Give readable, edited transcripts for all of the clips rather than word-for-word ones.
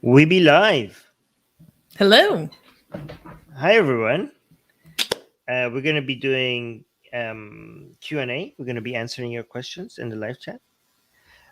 We be live. Hello. Hi everyone. We're gonna be doing Q&A. We're gonna be answering your questions in the live chat.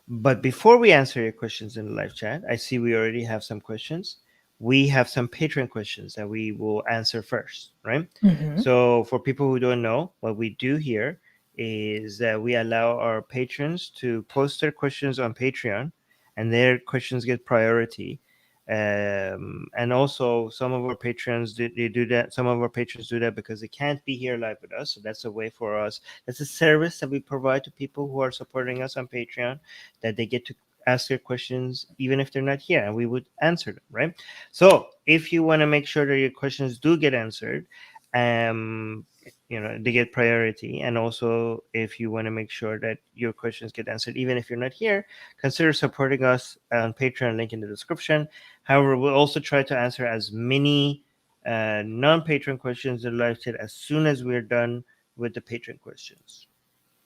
But before we answer your questions in the live chat, I see we already have some questions. We have some Patreon questions that we will answer first, right? Hmm. So for people who don't know, what we do here is that we allow our patrons to post their questions on Patreon, and their questions get priority. And also, some of our patrons they do that. Some of our patrons do that because they can't be here live with us. So that's a way for us. That's a service that we provide to people who are supporting us on Patreon, that they get to ask their questions even if they're not here, and we would answer them, right? So if you want to make sure that your questions do get answered, um they get priority, and also if you want to make sure that your questions get answered even if you're not here, consider supporting us on Patreon, link in the description. However, we'll also try to answer as many non-patron questions in live chat as soon as we're done with the patron questions.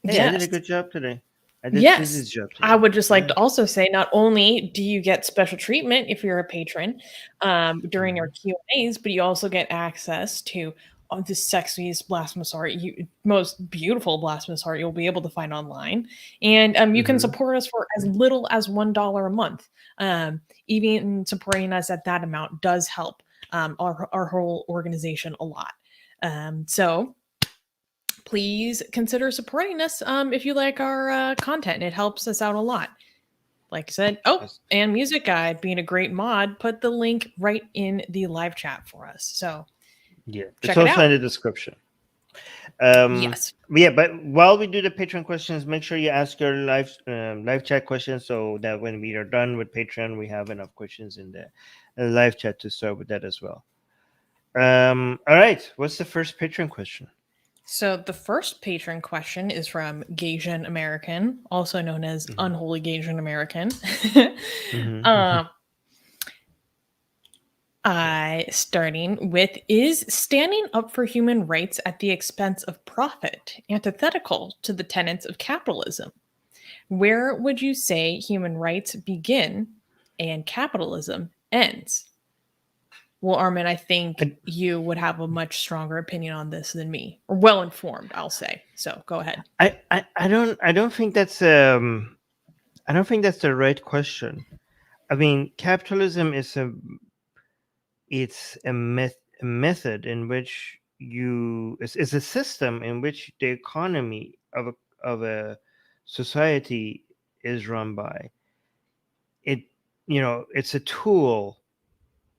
Hey, I did a Yes. good job today. I did Yes. Susie's job I today. would just like Yeah. to also say not only do you get special treatment if you're a patron during our Mhm. Q&As, but you also get access to the sexiest blasphemous art, most beautiful blasphemous art you'll be able to find online. And you can Mhm. support us for as little as $1 a month. Even supporting us at that amount does help our whole organization a lot. So please consider supporting us if you like our content. It helps us out a lot. Like I said, oh, Yes. and Music Guy being a great mod, put the link right in the live chat for us. So Yeah, it's check it also out. in the description. Um, Yes. yeah, but while we do the Patreon questions, make sure you ask your live chat questions so that when we are done with Patreon, we have enough questions in the live chat to start with that as well. All right. What's the first Patreon question? So the first patron question is from Gasian American, also known as Hmm. Unholy Gasian American. Hmm. uh, Starting with, is standing up for human rights at the expense of profit antithetical to the tenets of capitalism? Where would you say human rights begin and capitalism ends? Well, Armin, I think I, you would have a much stronger opinion on this than me, or well informed, I'll say. So go ahead. I don't think that's the right question. I mean, capitalism is a method in which it's a system in which the economy of a society is run by. It it's a tool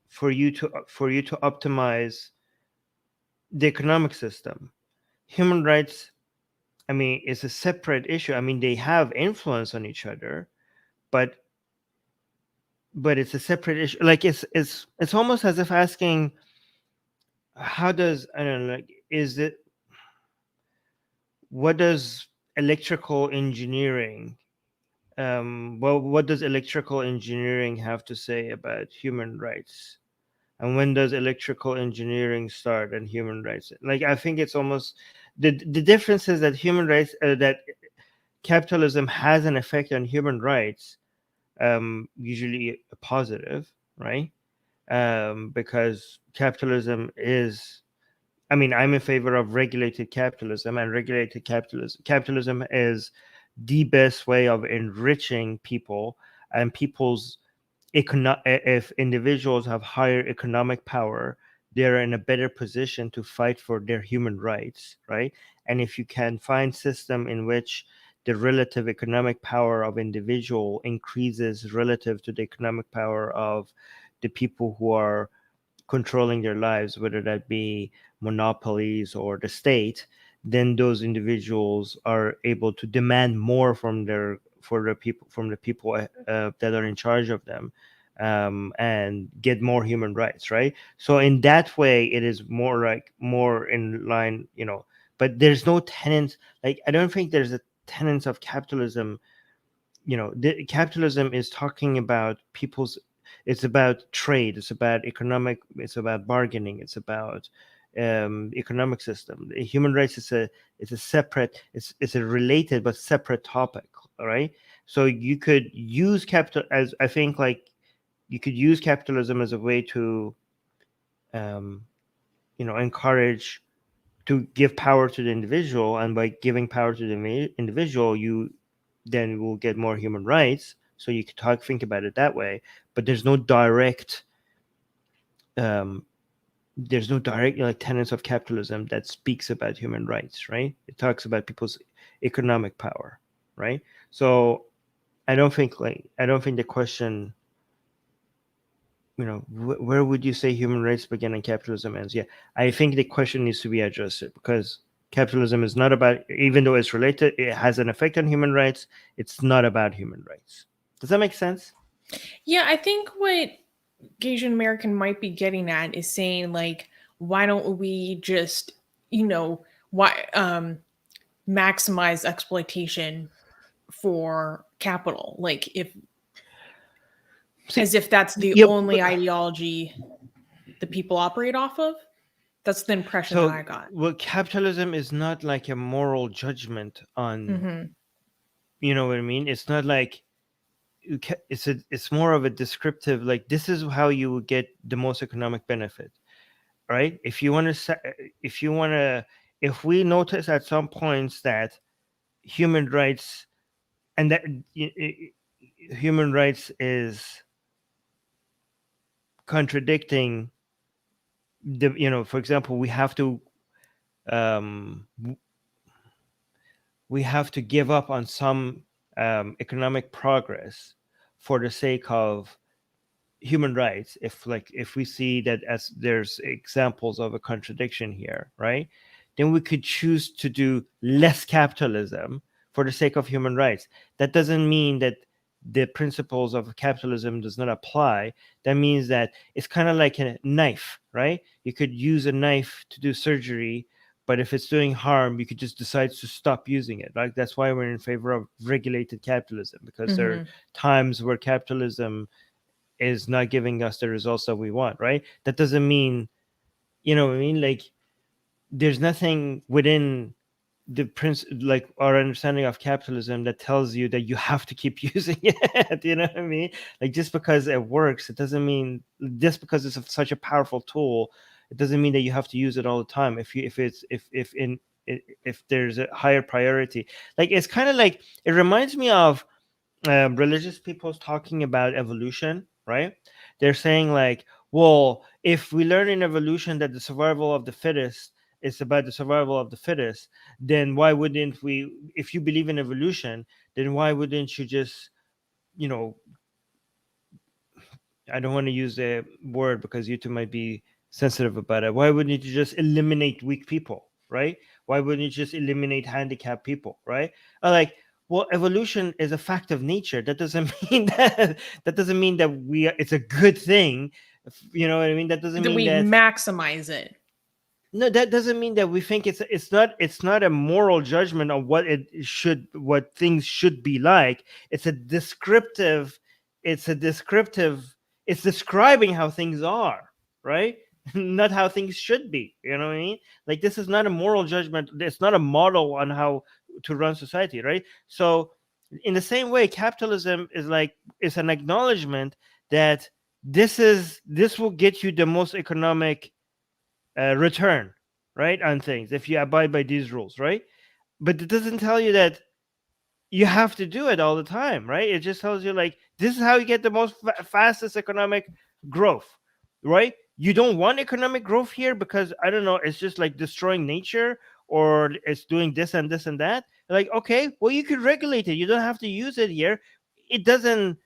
for you to optimize the economic system. Human rights, I mean, is a separate issue. I mean, they have influence on each other, but it's a separate issue. Like it's almost as if asking, how does, I don't know, like, is it, what does electrical engineering what does electrical engineering have to say about human rights, and when does electrical engineering start and human rights? Like, I think it's almost the difference is that human rights, that capitalism has an effect on human rights, usually a positive, right? Because capitalism is, I mean, I'm in favor of regulated capitalism, and regulated capitalism is the best way of enriching people, and people's if individuals have higher economic power, they're in a better position to fight for their human rights, right? And if you can find system in which the relative economic power of individual increases relative to the economic power of the people who are controlling their lives, whether that be monopolies or the state, then those individuals are able to demand more from the people that are in charge of them, and get more human rights, right? So in that way, it is more in line, But there's no tenants. Like, I don't think there's a tenets of capitalism. Capitalism is talking about people's, it's about trade, it's about economic, it's about bargaining, it's about economic system. Human rights is a separate, it's a related but separate topic. All right. So you could use capital as, I think, like, you could use capitalism as a way to encourage, to give power to the individual, and by giving power to the individual, you then will get more human rights. So you could think about it that way. But there's no direct tenets of capitalism that speaks about human rights, right? It talks about people's economic power, right? So I don't think the question, where would you say human rights begin and capitalism ends? Yeah, I think the question needs to be addressed, because capitalism is not about, even though it's related, it has an effect on human rights. It's not about human rights. Does that make sense? Yeah, I think what Asian American might be getting at is saying, like, why don't we just, why maximize exploitation for capital? Like, as if that's the only ideology the people operate off of. That's the impression that I got. Well, capitalism is not like a moral judgment on, you know what I mean? It's not like, it's more of a descriptive, like, this is how you would get the most economic benefit, right? If we notice at some points that human rights, and that human rights is contradicting for example, um, we have to give up on some economic progress for the sake of human rights, if we see that as there's examples of a contradiction here, right? Then we could choose to do less capitalism for the sake of human rights. That doesn't mean that the principles of capitalism does not apply. That means that it's kind of like a knife, right? You could use a knife to do surgery, but if it's doing harm, you could just decide to stop using it. Like, that's why we're in favor of regulated capitalism, because there are times where capitalism is not giving us the results that we want, right? That doesn't mean, like, there's nothing within the like our understanding of capitalism that tells you that you have to keep using it. You know what I mean? Like, just because it works, it doesn't mean, just because it's such a powerful tool, it doesn't mean that you have to use it all the time. If there's a higher priority, like, it's kind of like, it reminds me of religious people talking about evolution, right? They're saying, like, well, if we learn in evolution that the survival of the fittest is about the survival of the fittest, then why wouldn't we, if you believe in evolution, then why wouldn't you just, I don't want to use the word because you two might be sensitive about it. Why wouldn't you just eliminate weak people, right? Why wouldn't you just eliminate handicapped people, right? Like, well, evolution is a fact of nature. That doesn't mean that it's a good thing. You know what I mean? That doesn't mean we that maximize it. No, that doesn't mean that we think it's not a moral judgment on what things should be like. It's describing how things are, right? Not how things should be. You know what I mean? Like, this is not a moral judgment. It's not a model on how to run society, right? So in the same way, capitalism is an acknowledgement that this will get you the most economic return, right, on things if you abide by these rules, right? But it doesn't tell you that you have to do it all the time, right? It just tells you, like, this is how you get the most fastest economic growth, right? You don't want economic growth here because, I don't know, it's just like destroying nature, or it's doing this and this and that. Like, okay, well, you could regulate it. You don't have to use it here. It doesn't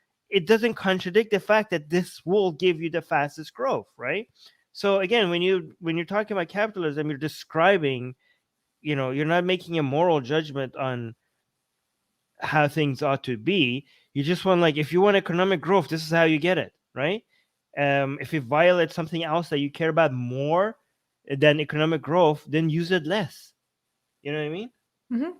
contradict the fact that this will give you the fastest growth, right? So again, when you're talking about capitalism, you're describing, you're not making a moral judgment on how things ought to be. You just want, like, if you want economic growth, this is how you get it, right? If it violates something else that you care about more than economic growth, then use it less. You know what I mean? Mm-hmm.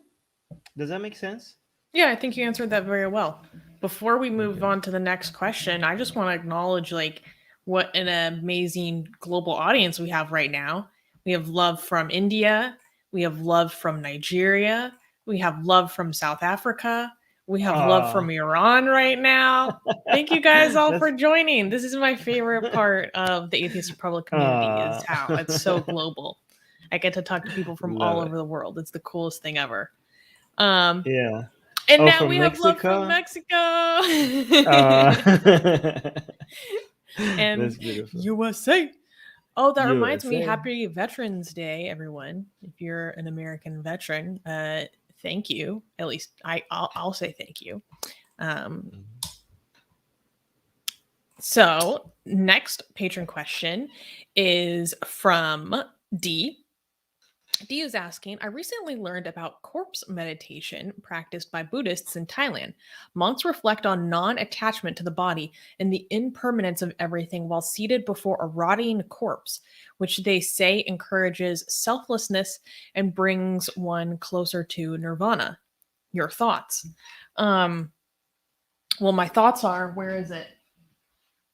Does that make sense? Yeah, I think you answered that very well. Before we move on to the next question, I just want to acknowledge, like, what an amazing global audience we have right now. We have love from India. We have love from Nigeria. We have love from South Africa. We have love from Iran right now. Thank you guys all for joining. This is my favorite part of the Atheist Republic community is how it's so global. I get to talk to people from all over the world. It's the coolest thing ever. Yeah. And now from we have love from Mexico. And That's beautiful. USA. Oh, that reminds me. USA. Happy Veterans Day, everyone. If you're an American veteran, thank you. At least I'll say thank you. So next patron question is from D. D is asking, I recently learned about corpse meditation practiced by Buddhists in Thailand. Monks reflect on non-attachment to the body and the impermanence of everything while seated before a rotting corpse, which they say encourages selflessness and brings one closer to nirvana. Your thoughts? Well, my thoughts are, where is it?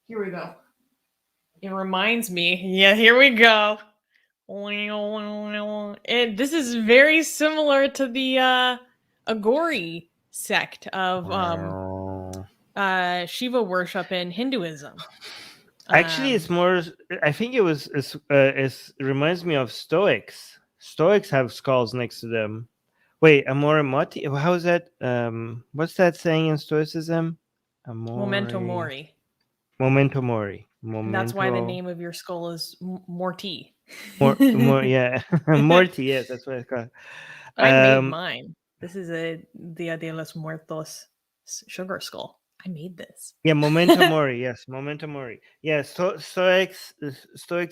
Here we go. It reminds me. Yeah, here we go. And this is very similar to the Agori sect of Shiva worship in Hinduism. Actually, it's more. I think it reminds me of Stoics. Stoics have skulls next to them. Wait, amore moti. How is that? What's that saying in Stoicism? Memento mori. Memento mori. Memento. That's why the name of your skull is Morty. More, yeah, Morty. Yes, that's what it's called. I made mine. This is a Dia de los Muertos sugar skull. I made this. Yeah, memento mori. Yes, memento mori. Yeah, Stoics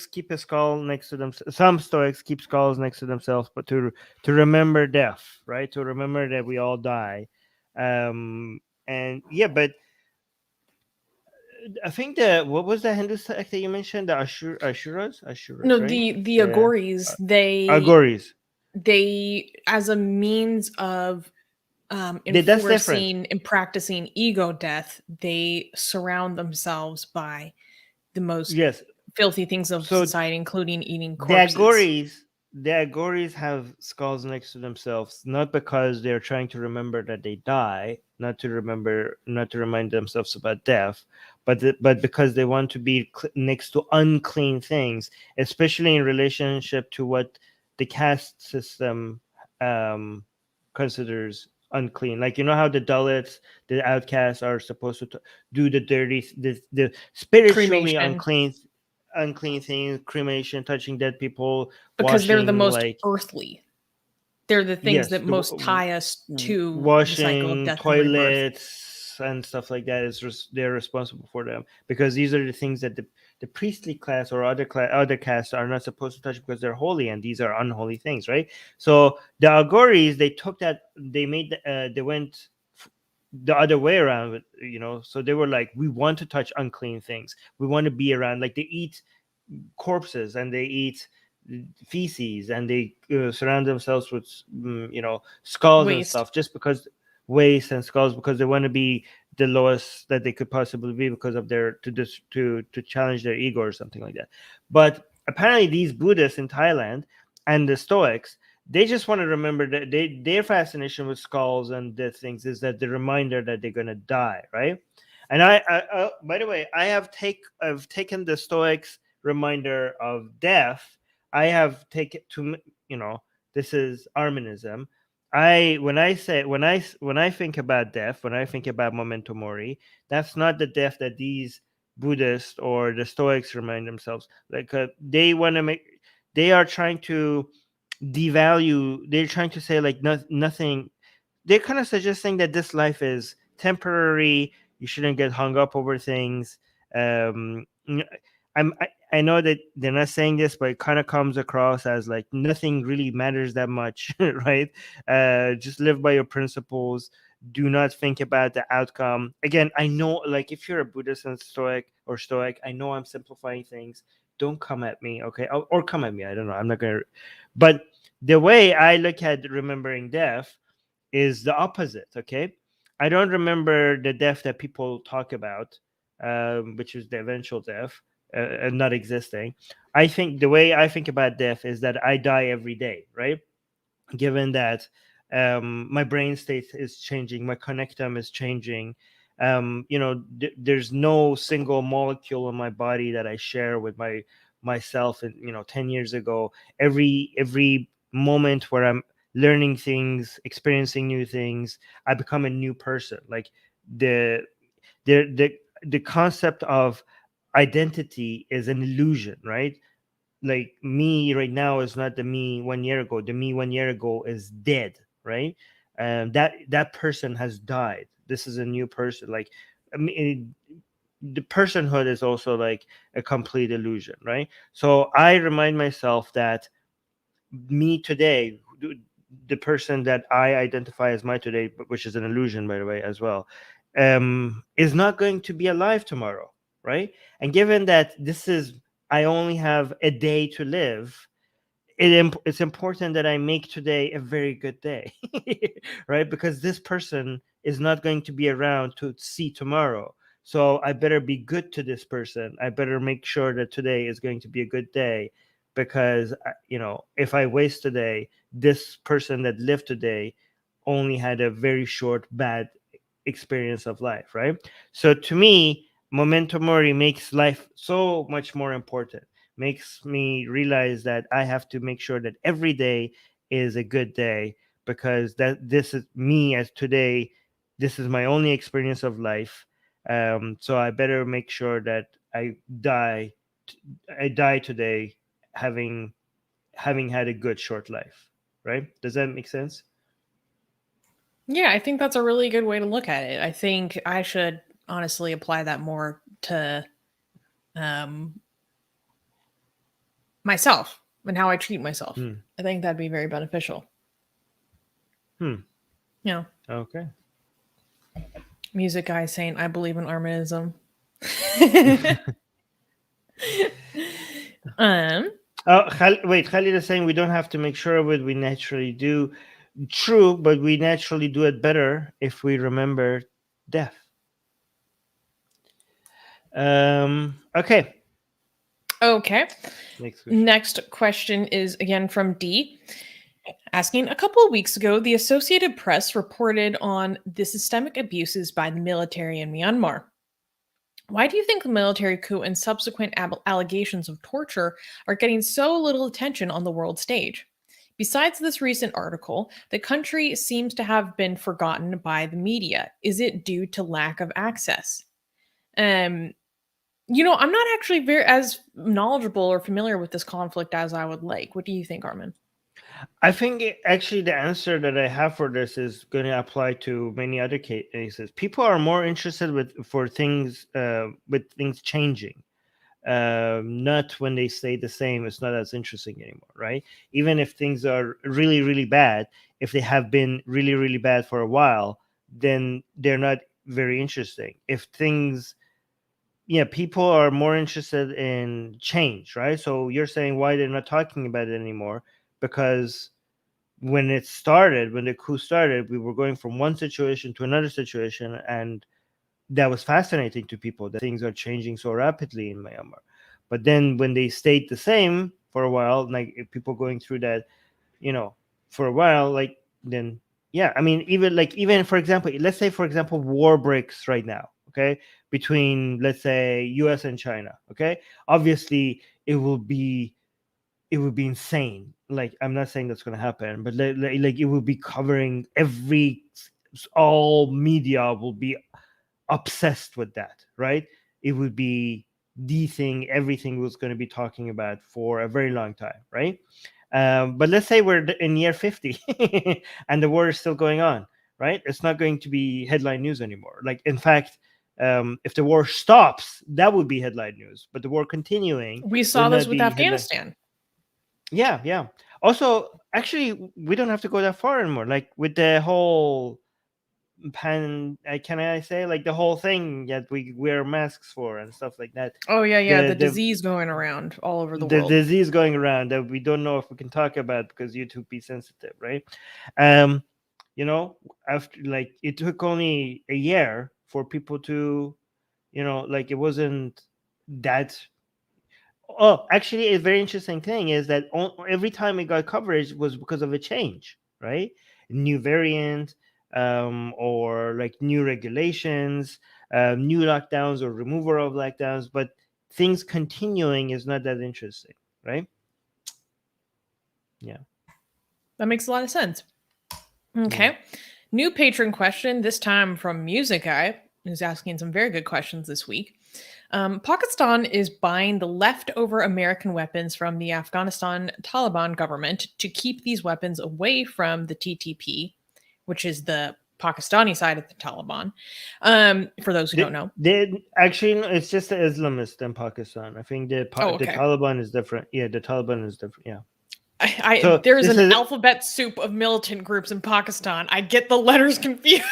keep a skull next to them. Some Stoics keep skulls next to themselves, but to remember death, right? To remember that we all die. And yeah, but I think what was the Hindu sect that you mentioned? The Ashuras? No, right? the Agoris. Agoris. They, as a means of enforcing and practicing ego death, they surround themselves by the most filthy things of society, including eating corpses. The Agoris have skulls next to themselves, not because they're trying to remember that they die, not to remind themselves about death, but because they want to be next to unclean things, especially in relationship to what the caste system considers unclean. Like, you know how the Dalits, the outcasts, are supposed to do the dirty, the spiritually unclean things, cremation, touching dead people, because they're the most earthly. They're the things that most tie us to washing the cycle of death toilets and stuff like that. They're responsible for them, because these are the things that the priestly class or other castes are not supposed to touch, because they're holy, and these are unholy things, right? So the Agoris, they took that, they went the other way around, so they were like, we want to touch unclean things, we want to be around, like, they eat corpses and they eat feces, and they surround themselves with skulls and stuff, just because waste and skulls, because they want to be the lowest that they could possibly be, because of their to challenge their ego or something like that. But apparently these Buddhists in Thailand and the Stoics, they just want to remember that their fascination with skulls and dead things is that the reminder that they're going to die, right? And I by the way, I've taken the Stoics reminder of death. I have taken to, this is Arminism. When I think about death, when I think about memento mori, that's not the death that these Buddhists or the Stoics remind themselves. Like, they are trying to devalue. They're trying to say, like, nothing. They're kind of suggesting that this life is temporary. You shouldn't get hung up over things. I know that they're not saying this, but it kind of comes across as like nothing really matters that much, right? Just live by your principles. Do not think about the outcome. Again, I know, like, if you're a Buddhist and Stoic, I know I'm simplifying things. Don't come at me, okay? Or come at me. I don't know. I'm not gonna. But the way I look at remembering death is the opposite, okay? I don't remember the death that people talk about, which is the eventual death. And not existing. I think the way I think about death is that I die every day, right? Given that My brain state is changing, my connectome is changing. There's no single molecule in my body that I share with myself and 10 years ago. Every moment where I'm learning things, experiencing new things, I become a new person. Like the the concept of identity is an illusion, right? Like me right now is not the me 1 year ago. The me 1 year ago is dead, right? That person has died. This is a new person. Like, I mean, the personhood is also like a complete illusion, right? So I remind myself that me today, the person that I identify as my today, which is an illusion, by the way, as well, is not going to be alive tomorrow, right? And given that I only have a day to live, it's important that I make today a very good day, right? Because this person is not going to be around to see tomorrow. So I better be good to this person. I better make sure that today is going to be a good day, because if I waste today, this person that lived today only had a very short bad experience of life, right? So to me, memento mori makes life so much more important, makes me realize that I have to make sure that every day is a good day, because that this is me as today. This is my only experience of life. So I better make sure that die. I die today, having had a good short life. Right? Does that make sense? Yeah, I think that's a really good way to look at it. I think I should honestly apply that more to um, myself and how I treat myself. Hmm. I think that'd be very beneficial. Hmm. Yeah. Okay. Music guy saying, I believe in Arminism. um, Oh, wait, Khalid is saying we don't have to make sure of it. We naturally do. True, but we naturally do it better if we remember death. Okay. okay. Next question. Next question is again from D. Asking, a couple of weeks ago, the Associated Press reported on the systemic abuses by the military in Myanmar. Why do you think the military coup and subsequent allegations of torture are getting so little attention on the world stage? Besides this recent article, the country seems to have been forgotten by the media. Is it due to lack of access? Um, I'm not actually very as knowledgeable or familiar with this conflict as I would like. What do you think, Armin? I think actually the answer that I have for this is going to apply to many other cases. People are more interested with things changing. Not when they stay the same. It's not as interesting anymore, right? Even if things are really, really bad, if they have been really, really bad for a while, then they're not very interesting. If things, yeah, people are more interested in change, right? So you're saying why they're not talking about it anymore? Because when the coup started, we were going from one situation to another situation, and that was fascinating to people that things are changing so rapidly in Myanmar. But then when they stayed the same for a while, like if people going through that, for a while, like then yeah, I mean, even for example, let's say for example, war breaks right now, okay, between let's say U.S. and China, okay. Obviously, it would be insane. Like I'm not saying that's going to happen, but like it will be covering all media will be obsessed with that, right? It would be the thing everything was going to be talking about for a very long time, right? But let's say we're in year 50 and the war is still going on, right? It's not going to be headline news anymore. Like, in fact, if the war stops, that would be headline news, but the war continuing We would saw this not with be headline. Afghanistan. Yeah, yeah. Also, actually, we don't have to go that far anymore. Like with the whole can I say like the whole thing that we wear masks for and stuff like that. Oh yeah, yeah, The the disease going around all over the the world. disease going around that we don't know if we can talk about because YouTube be sensitive, right? Um, you know, after like it took only a year for people to, like it wasn't that. Oh, actually, a very interesting thing is that every time it got coverage was because of a change, right? new variant, or like new regulations, new lockdowns or removal of lockdowns, but things continuing is not that interesting, right? Yeah. That makes a lot of sense. Okay. Yeah. New patron question, this time from Music Guy, who's asking some very good questions this week. Pakistan is buying the leftover American weapons from the Afghanistan Taliban government to keep these weapons away from the TTP, which is the Pakistani side of the Taliban. For those who don't know. They actually, no, it's just the Islamists in Pakistan. I think the Okay. Taliban is different. Yeah, the Taliban is different. Yeah. So there's an alphabet soup of militant groups in Pakistan. I get the letters confused.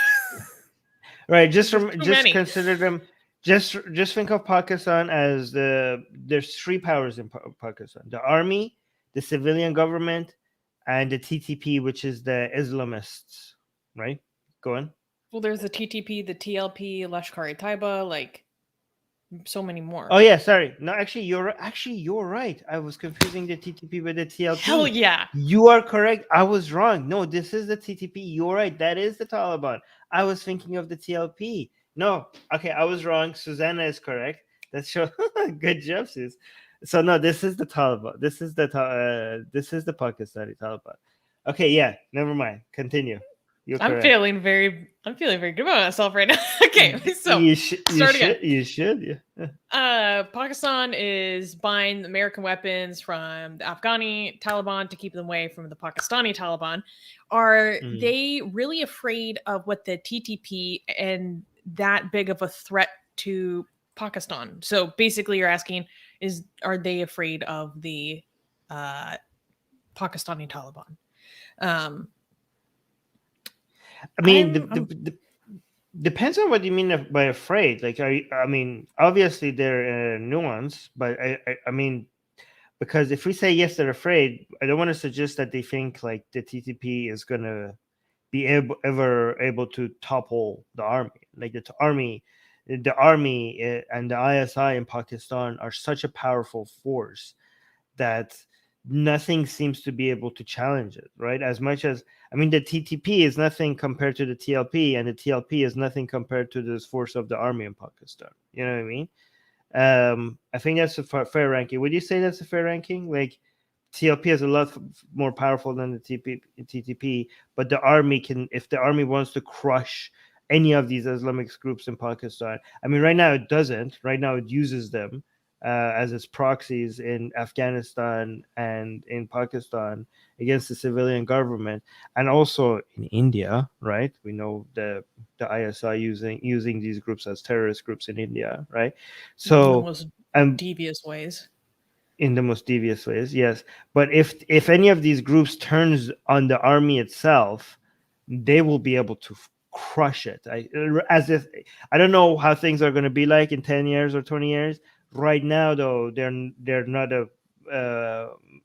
Right. Just consider them. Just think of Pakistan as there's three powers in Pakistan: the army, the civilian government, and the TTP, which is the Islamists. Right. Go on. Well, there's the TTP, the TLP, Lashkar-e-Taiba, like so many more. Oh yeah, sorry. No, actually, you're right. I was confusing the TTP with the TLP. Hell yeah. You are correct. I was wrong. No, this is the TTP. You're right. That is the Taliban. I was thinking of the TLP. No, okay, I was wrong. Susanna is correct. That's sure. Good job, sis. So no, this is the Taliban. This is the Pakistani Taliban. Okay, yeah. Never mind. Continue. I'm feeling very good about myself right now. Okay, so you should. Yeah. Pakistan is buying American weapons from the Afghani Taliban to keep them away from the Pakistani Taliban. Are they really afraid of what the TTP and that big of a threat to Pakistan? So basically, you're asking are they afraid of the Pakistani Taliban? I mean, depends on what you mean by afraid. Like, I mean, obviously they're nuanced, but I mean, because if we say yes, they're afraid, I don't want to suggest that they think like the TTP is gonna be ever able to topple the army. Like the army and the ISI in Pakistan are such a powerful force that nothing seems to be able to challenge it, right? As much as, I mean, the TTP is nothing compared to the TLP, and the TLP is nothing compared to this force of the army in Pakistan. You know what I mean? I think that's a fair ranking. Would you say that's a fair ranking? Like, TLP is a lot more powerful than the TTP, but the army can, if the army wants to crush any of these Islamic groups in Pakistan, I mean, right now it doesn't. Right now it uses them as its proxies in Afghanistan and in Pakistan against the civilian government, and also in India, right? We know the ISI using these groups as terrorist groups in India, right? So, in the most devious ways. In the most devious ways, yes. But if any of these groups turns on the army itself, they will be able to crush it. I don't know how things are going to be like in 10 years or 20 years. Right now, though, they're not a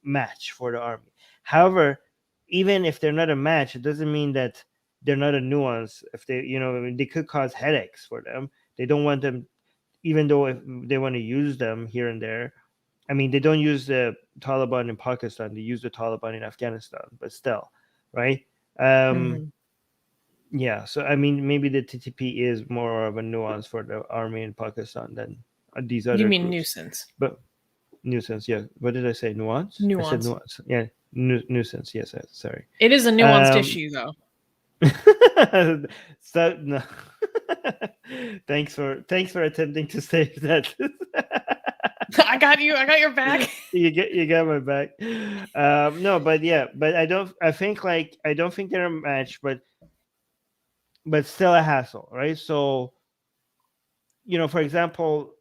match for the army. However, even if they're not a match, it doesn't mean that they're not a nuance. If they, they could cause headaches for them. They don't want them, even though if they want to use them here and there. I mean, they don't use the Taliban in Pakistan. They use the Taliban in Afghanistan, but still, right? Yeah. So, I mean, maybe the TTP is more of a nuance for the army in Pakistan than these other. You mean groups. nuisance? But nuisance, yeah. What did I say? Nuance? Nuance. I said nuance. Yeah, nuisance. Yes, sorry. It is a nuanced issue, though. So no. Thanks for attempting to save that. I got you. I got your back. You got my back. No, but yeah, but I don't think they're a match, but still a hassle, right? So, for example,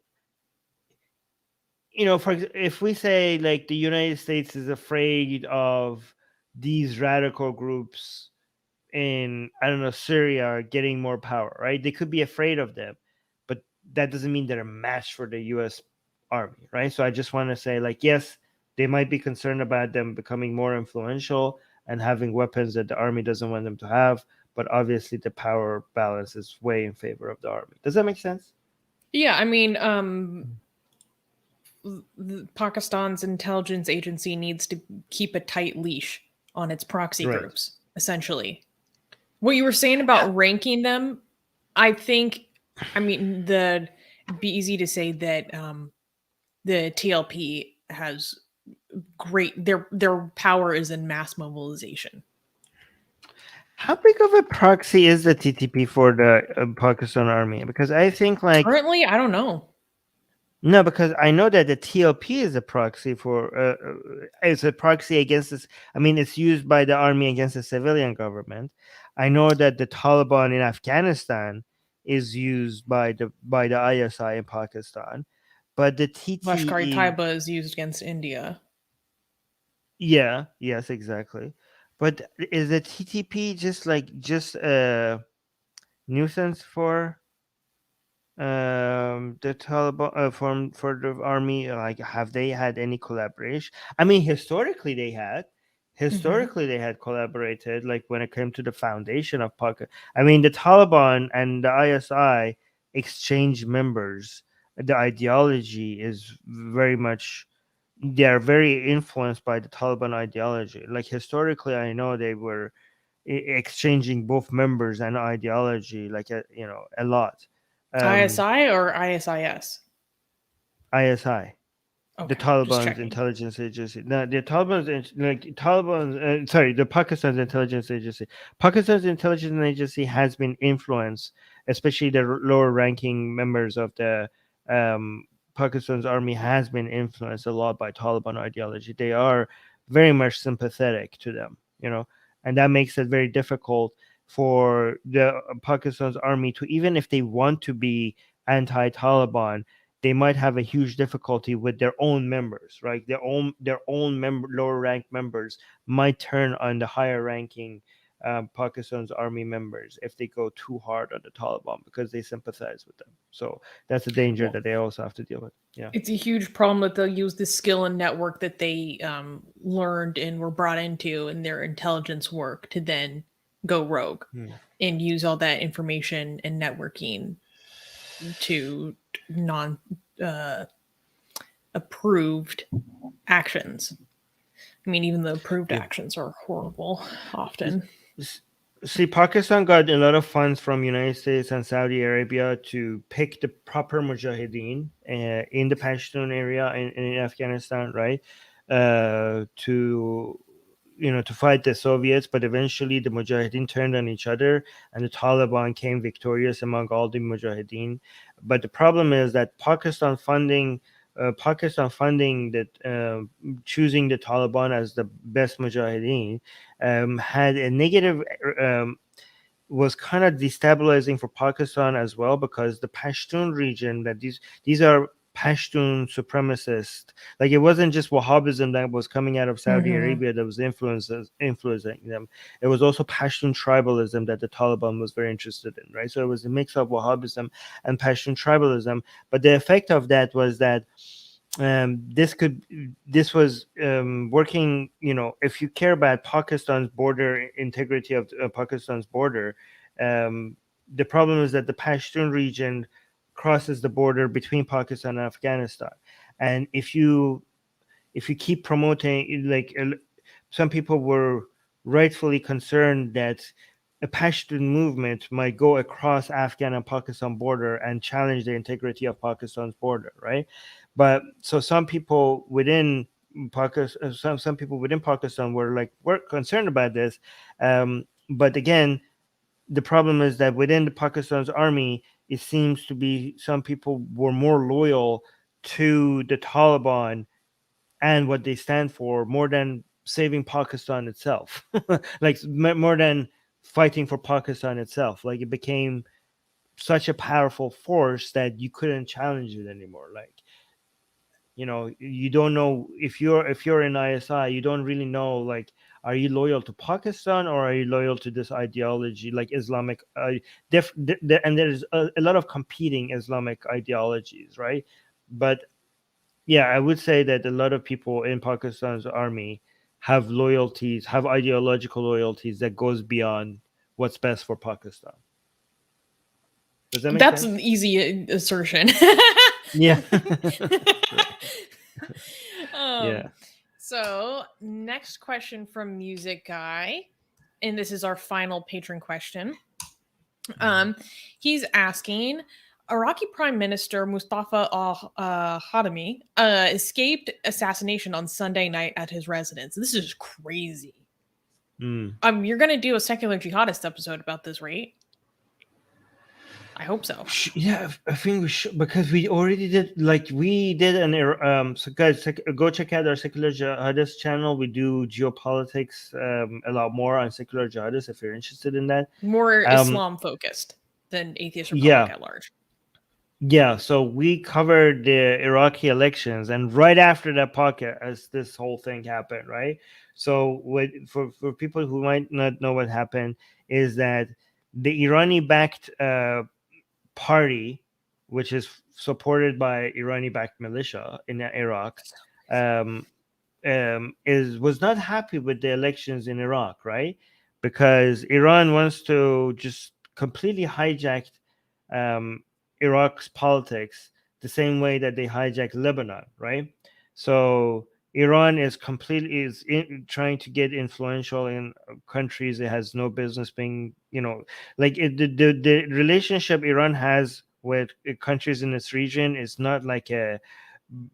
if we say like the United States is afraid of these radical groups in, I don't know, Syria getting more power, right? They could be afraid of them, but that doesn't mean they're a match for the U.S. Army, right? So I just want to say, like, yes, they might be concerned about them becoming more influential and having weapons that the army doesn't want them to have, but obviously the power balance is way in favor of the army. Does that make sense? Yeah, I mean, Pakistan's intelligence agency needs to keep a tight leash on its proxy groups, essentially. What you were saying about ranking them, I think, I mean, it'd be easy to say that the TLP has great their power is in mass mobilization. How big of a proxy is the TTP for the Pakistan army? Because I think like Currently, I don't know. no, because I know that the TLP is a proxy for it's a proxy against this. I mean, it's used by the army against the civilian government. I know that the Taliban in Afghanistan is used by the ISI in Pakistan, but the TTE, Lashkar-e-Taiba is used against India. yeah, yes, exactly. But is the TTP just a nuisance for the Taliban for the army? Like, have they had any collaboration? I mean, Hmm. historically they had collaborated, like when it came to the foundation of Pakistan. I mean, the Taliban and the ISI exchange members. The ideology is very much, they are very influenced by the Taliban ideology. Like historically, I know they were exchanging both members and ideology, like a lot. um ISI or ISIS? ISI, the Okay, just Taliban's checking. intelligence agency. No, the Taliban's Taliban's sorry, the Pakistan's intelligence agency. Pakistan's intelligence agency has been influenced, especially the lower ranking members of the um, Pakistan's army has been influenced a lot by Taliban ideology. They are very much sympathetic to them, and that makes it very difficult for the Pakistan's army to, even if they want to be anti-Taliban, they might have a huge difficulty with their own members, right? Their own lower ranked members might turn on the higher ranking Pakistan's army members if they go too hard on the Taliban because they sympathize with them. So that's a danger Well, that they also have to deal with. Yeah. it's a huge problem that they'll use the skill and network that they learned and were brought into in their intelligence work to then go rogue Hmm. and use all that information and networking to non uh, approved actions. I mean, even the approved Yeah. actions are horrible often. S- See, Pakistan got a lot of funds from United States and Saudi Arabia to pick the proper mujahideen in the Pashtun area in Afghanistan, right? To to fight the Soviets, but eventually the mujahideen turned on each other, and the Taliban came victorious among all the mujahideen. But the problem is that Pakistan funding that choosing the Taliban as the best mujahideen had a negative, was kind of destabilizing for Pakistan as well, because the Pashtun region, that these are Pashtun supremacists. Like, it wasn't just Wahhabism that was coming out of Saudi Mm-hmm. Arabia that was influencing them. It was also Pashtun tribalism that the Taliban was very interested in, right? So it was a mix of Wahhabism and Pashtun tribalism. But the effect of that was that this was working. If you care about Pakistan's border integrity of Pakistan's border, um, the problem is that the Pashtun region crosses the border between Pakistan and Afghanistan, and if you keep promoting, like, some people were rightfully concerned that a Pashtun movement might go across Afghan and Pakistan border and challenge the integrity of Pakistan's border, right? But so some people within Pakistan, some people within Pakistan were concerned about this. But again, the problem is that within the Pakistan's army, it seems to be some people were more loyal to the Taliban and what they stand for more than saving Pakistan itself, like more than fighting for Pakistan itself. Like, it became such a powerful force that you couldn't challenge it anymore. Like, you don't know, if you're in ISI, you don't really know, like, are you loyal to Pakistan or are you loyal to this ideology, like Islamic and there's a lot of competing Islamic ideologies, right? But yeah, I would say that a lot of people in Pakistan's army have ideological loyalties that goes beyond what's best for Pakistan. Does that make That's sense? an easy assertion. Yeah. um, Yeah. so next question from Music Guy. and this is our final patron question. He's asking, Iraqi Prime Minister Mustafa al-Hadami escaped assassination on Sunday night at his residence. This is crazy. You're going to do a secular jihadist episode about this, right? I hope so. Yeah, I think we should, because we already did. Like, we did so guys, go check out our secular jihadist channel. We do geopolitics a lot more on secular jihadists if you're interested in that. More Islam focused than Atheist Republic at large. Yeah, so we covered the Iraqi elections, and right after that podcast, as this whole thing happened, right? So, for people who might not know what happened, is that the Irani-backed party, which is supported by Irani-backed militia in Iraq, was not happy with the elections in Iraq, right? Because Iran wants to just completely hijack Iraq's politics the same way that they hijacked Lebanon, right? So Iran is trying to get influential in countries it has no business being, like the relationship Iran has with countries in this region is not like a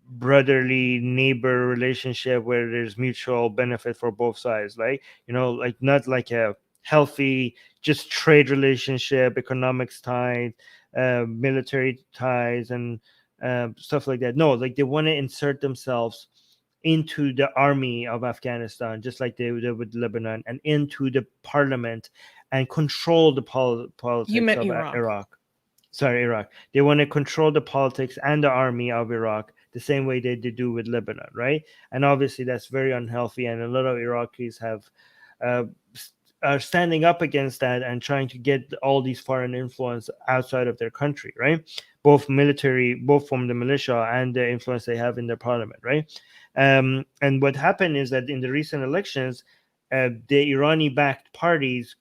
brotherly neighbor relationship where there's mutual benefit for both sides, like like not like a healthy just trade relationship, economics ties, military ties, and stuff like that. No, like they want to insert themselves into the army of Afghanistan, just like they did with Lebanon, and into the parliament and control the politics of Iraq. Sorry, Iraq. They want to control the politics and the army of Iraq the same way they do with Lebanon, right? And obviously that's very unhealthy, and a lot of Iraqis are standing up against that and trying to get all these foreign influence outside of their country, right? Both from the militia and the influence they have in their parliament, right? And what happened is that in the recent elections, the Irani-backed parties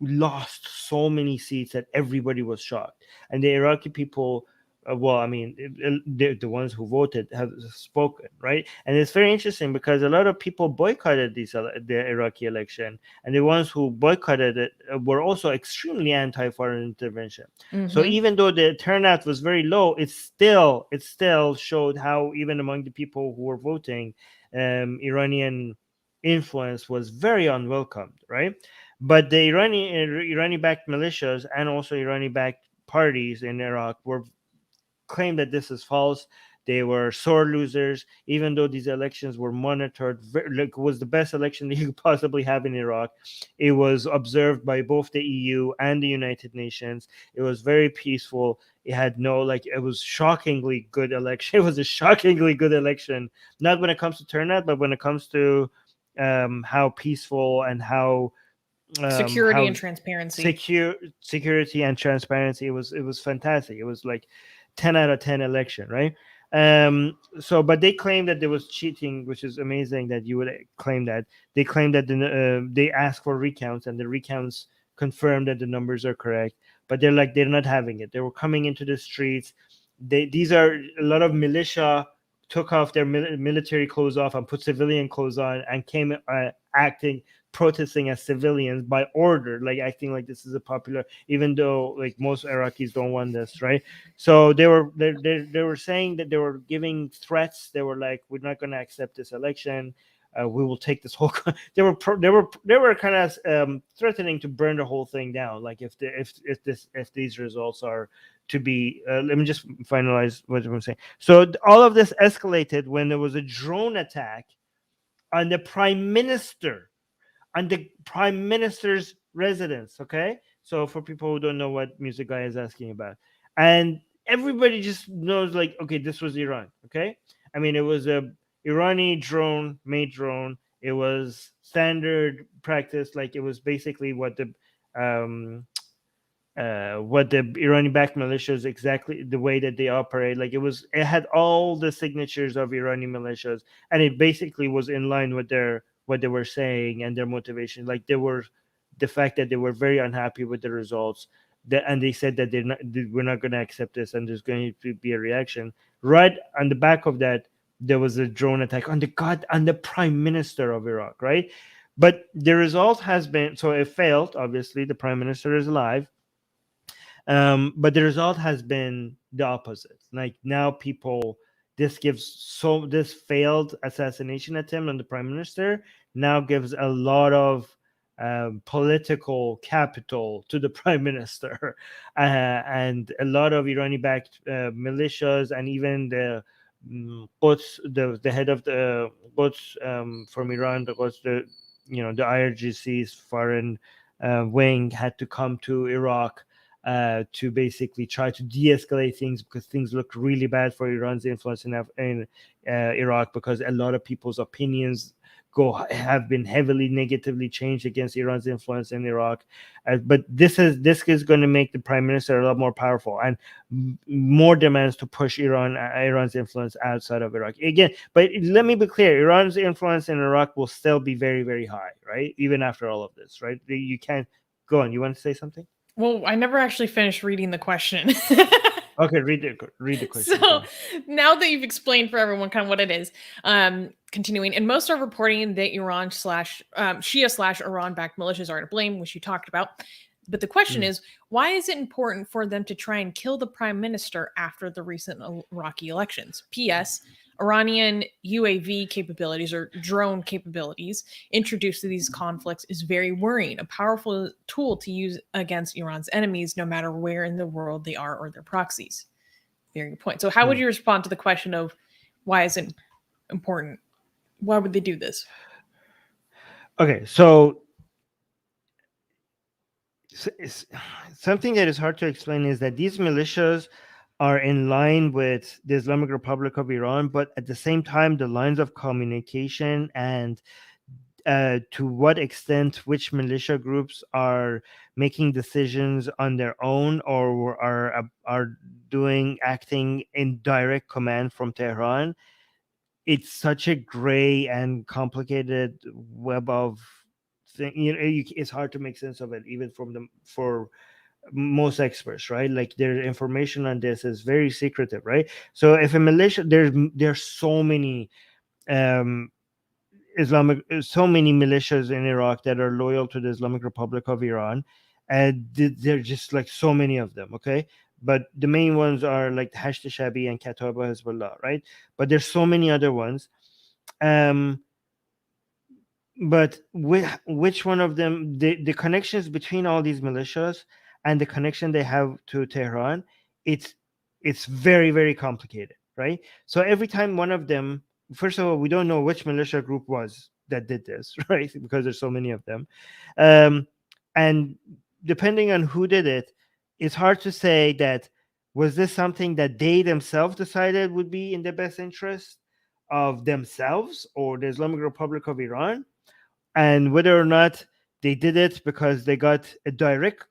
lost so many seats that everybody was shocked, and the Iraqi people, the ones who voted have spoken, right? And it's very interesting because a lot of people boycotted the Iraqi election, and the ones who boycotted it were also extremely anti-foreign intervention. So even though the turnout was very low, it still showed how even among the people who were voting, Iranian influence was very unwelcomed, right? But the Irani-backed militias and also Irani-backed parties in Iraq claimed that this is false. They were sore losers, even though these elections were monitored. It was the best election that you could possibly have in Iraq. It was observed by both the EU and the United Nations. It was very peaceful. It had it was shockingly good election. It was a shockingly good election, not when it comes to turnout, but when it comes to how peaceful and how security and transparency. Security and transparency. It was fantastic. It was like 10 out of 10 election, right? But they claimed that there was cheating, which is amazing that you would claim that. They claimed that they asked for recounts, and the recounts confirmed that the numbers are correct. But they're not having it. They were coming into the streets. These are a lot of militia took off their military clothes off and put civilian clothes on and came protesting as civilians by order, like acting like this is a popular, even though like most Iraqis don't want this, right? So they were saying that they were giving threats. They were like, we're not going to accept this election. We will take this whole. They were kind of threatening to burn the whole thing down. Like if these results are to be. Let me just finalize what I'm saying. So all of this escalated when there was a drone attack on the prime minister's residence. Okay, so for people who don't know what Music Guy is asking about, and everybody just knows, like, okay, this was Iran. Okay, I mean, it was a Irani made drone. It was standard practice. Like, it was basically what the Irani-backed militias, exactly the way that they operate. Like, it had all the signatures of Irani militias, and it basically was in line with what they were saying and their motivation. Like, the fact that they were very unhappy with the results, and they said that we're not going to accept this, and there's going to be a reaction. Right on the back of that, there was a drone attack on the prime minister of Iraq, right? But the result has been, so it failed. Obviously, the prime minister is alive. But the result has been the opposite. Like now, this failed assassination attempt on the prime minister now gives a lot of political capital to the prime minister, and a lot of Iranian-backed militias, and even the Quds, the head of the Quds from Iran, the Quds, the IRGC's foreign wing had to come to Iraq to basically try to de-escalate things, because things looked really bad for Iran's influence in Iraq, because a lot of people's opinions have been heavily negatively changed against Iran's influence in Iraq. But this is going to make the prime minister a lot more powerful, and more demands to push Iran's influence outside of Iraq again. But let me be clear: Iran's influence in Iraq will still be very, very high, right? Even after all of this, right? You can't go on. You want to say something? Well, I never actually finished reading the question. Okay, read the question. So now that you've explained for everyone kind of what it is, continuing, and most are reporting that Iran slash Shia slash Iran backed militias are to blame, which you talked about. But the question is, why is it important for them to try and kill the prime minister after the recent Iraqi elections? P.S. Iranian UAV capabilities or drone capabilities introduced to these conflicts is very worrying, a powerful tool to use against Iran's enemies, no matter where in the world they are or their proxies. Very good point. So how would you respond to the question of why is it important? Why would they do this? Okay, so something that is hard to explain is that these militias are in line with the Islamic Republic of Iran, but at the same time, the lines of communication and to what extent which militia groups are making decisions on their own or are acting in direct command from Tehran, it's such a gray and complicated web of thing. It's hard to make sense of it, even for most experts, right? Like their information on this is very secretive, right? So if a militia, there's so many um so many militias in Iraq that are loyal to the Islamic Republic of Iran, and they're just like so many of them. Okay, but the main ones are like Hashd Shabi and Kataba Hezbollah, right? But there's so many other ones. But which one of them, the connections between all these militias and the connection they have to Tehran, it's very, very complicated, right? So every time one of them, first of all, we don't know which militia group was that did this, right? Because there's so many of them. And depending on who did it, it's hard to say that was this something that they themselves decided would be in the best interest of themselves or the Islamic Republic of Iran, and whether or not they did it because they got a direct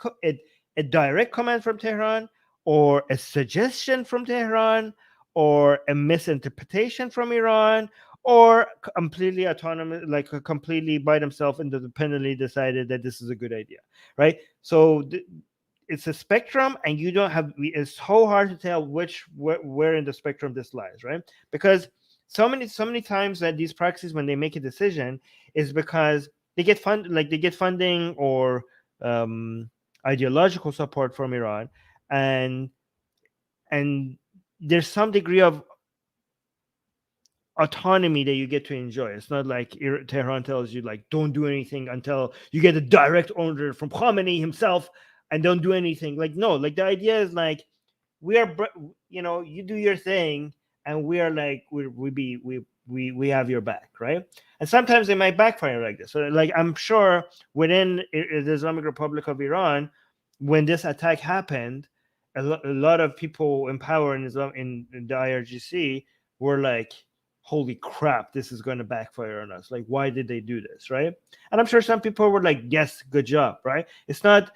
command from Tehran, or a suggestion from Tehran, or a misinterpretation from Iran, or completely autonomous, like completely by themselves independently decided that this is a good idea, right? So it's a spectrum, and you don't have. It's so hard to tell where in the spectrum this lies, right? Because so many times that these proxies, when they make a decision, is because they get funding or ideological support from Iran, and there's some degree of autonomy that you get to enjoy. It's not like Tehran tells you like don't do anything until you get a direct order from Khamenei himself, and don't do anything. Like no, like the idea is like we are, you do your thing, and we are like we have your back, right? And sometimes they might backfire like this. So like I'm sure within the Islamic Republic of Iran, when this attack happened, a lot of people in power in Islam in the IRGC were like, holy crap, this is going to backfire on us. Like, why did they do this, right? And I'm sure some people were like, yes, good job, right? It's not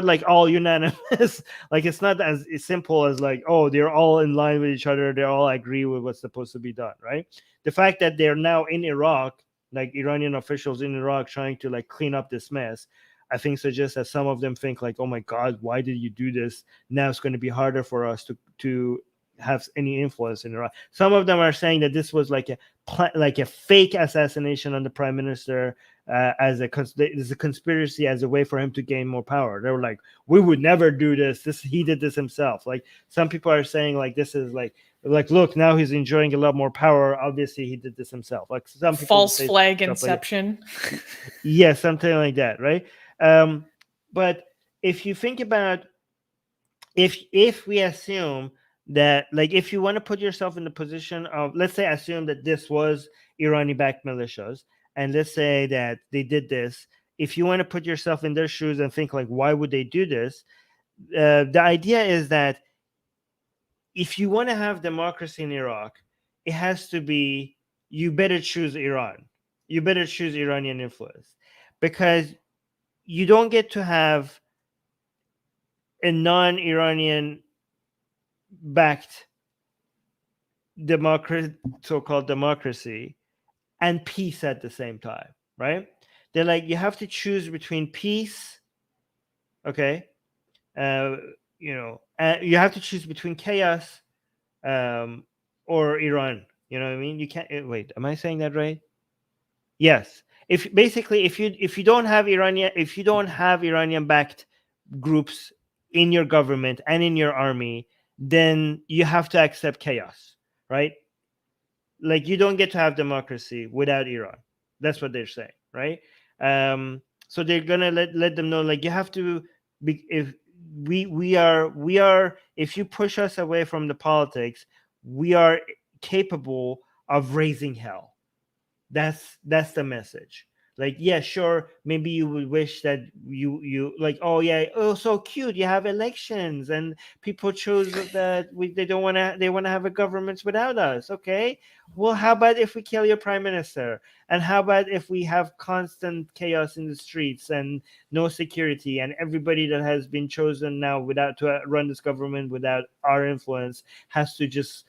like all unanimous. Like, it's not as simple as like, oh, they're all in line with each other, they all agree with what's supposed to be done, right? The fact that they're now in Iraq, like Iranian officials in Iraq trying to like clean up this mess, I think suggests that some of them think like, oh my God, why did you do this? Now it's going to be harder for us to have any influence in Iraq. Some of them are saying that this was like a fake assassination on the prime minister, as there's a conspiracy as a way for him to gain more power. They were like, we would never do this. He did this himself. Like some people are saying, like this is like look, now he's enjoying a lot more power. Obviously, he did this himself. Like some people False say flag stuff inception. like yeah, something like that, right? But if you think about if we assume that, like, if you want to put yourself in the position of, let's say, assume that this was Iranian-backed militias, and let's say that they did this. If you want to put yourself in their shoes and think, like, why would they do this? The idea is that if you want to have democracy in Iraq, it has to be, you better choose Iran. You better choose Iranian influence, because you don't get to have a non-Iranian backed so-called democracy and peace at the same time, right? They're like, you have to choose between peace, okay, you have to choose between chaos, or Iran. You know what I mean? You can't wait. Am I saying that right? Yes. If you don't have Iranian backed groups in your government and in your army, then you have to accept chaos, right? Like, you don't get to have democracy without Iran. That's what they're saying, right? So they're gonna let them know, like, you have to be, if we are if you push us away from the politics, we are capable of raising hell. That's the message. Like, yeah, sure, maybe you would wish that you like, oh yeah, oh, so cute, you have elections and people chose that they want to have a government without us. Okay, well, how about if we kill your prime minister? And how about if we have constant chaos in the streets and no security, and everybody that has been chosen now without to run this government without our influence has to just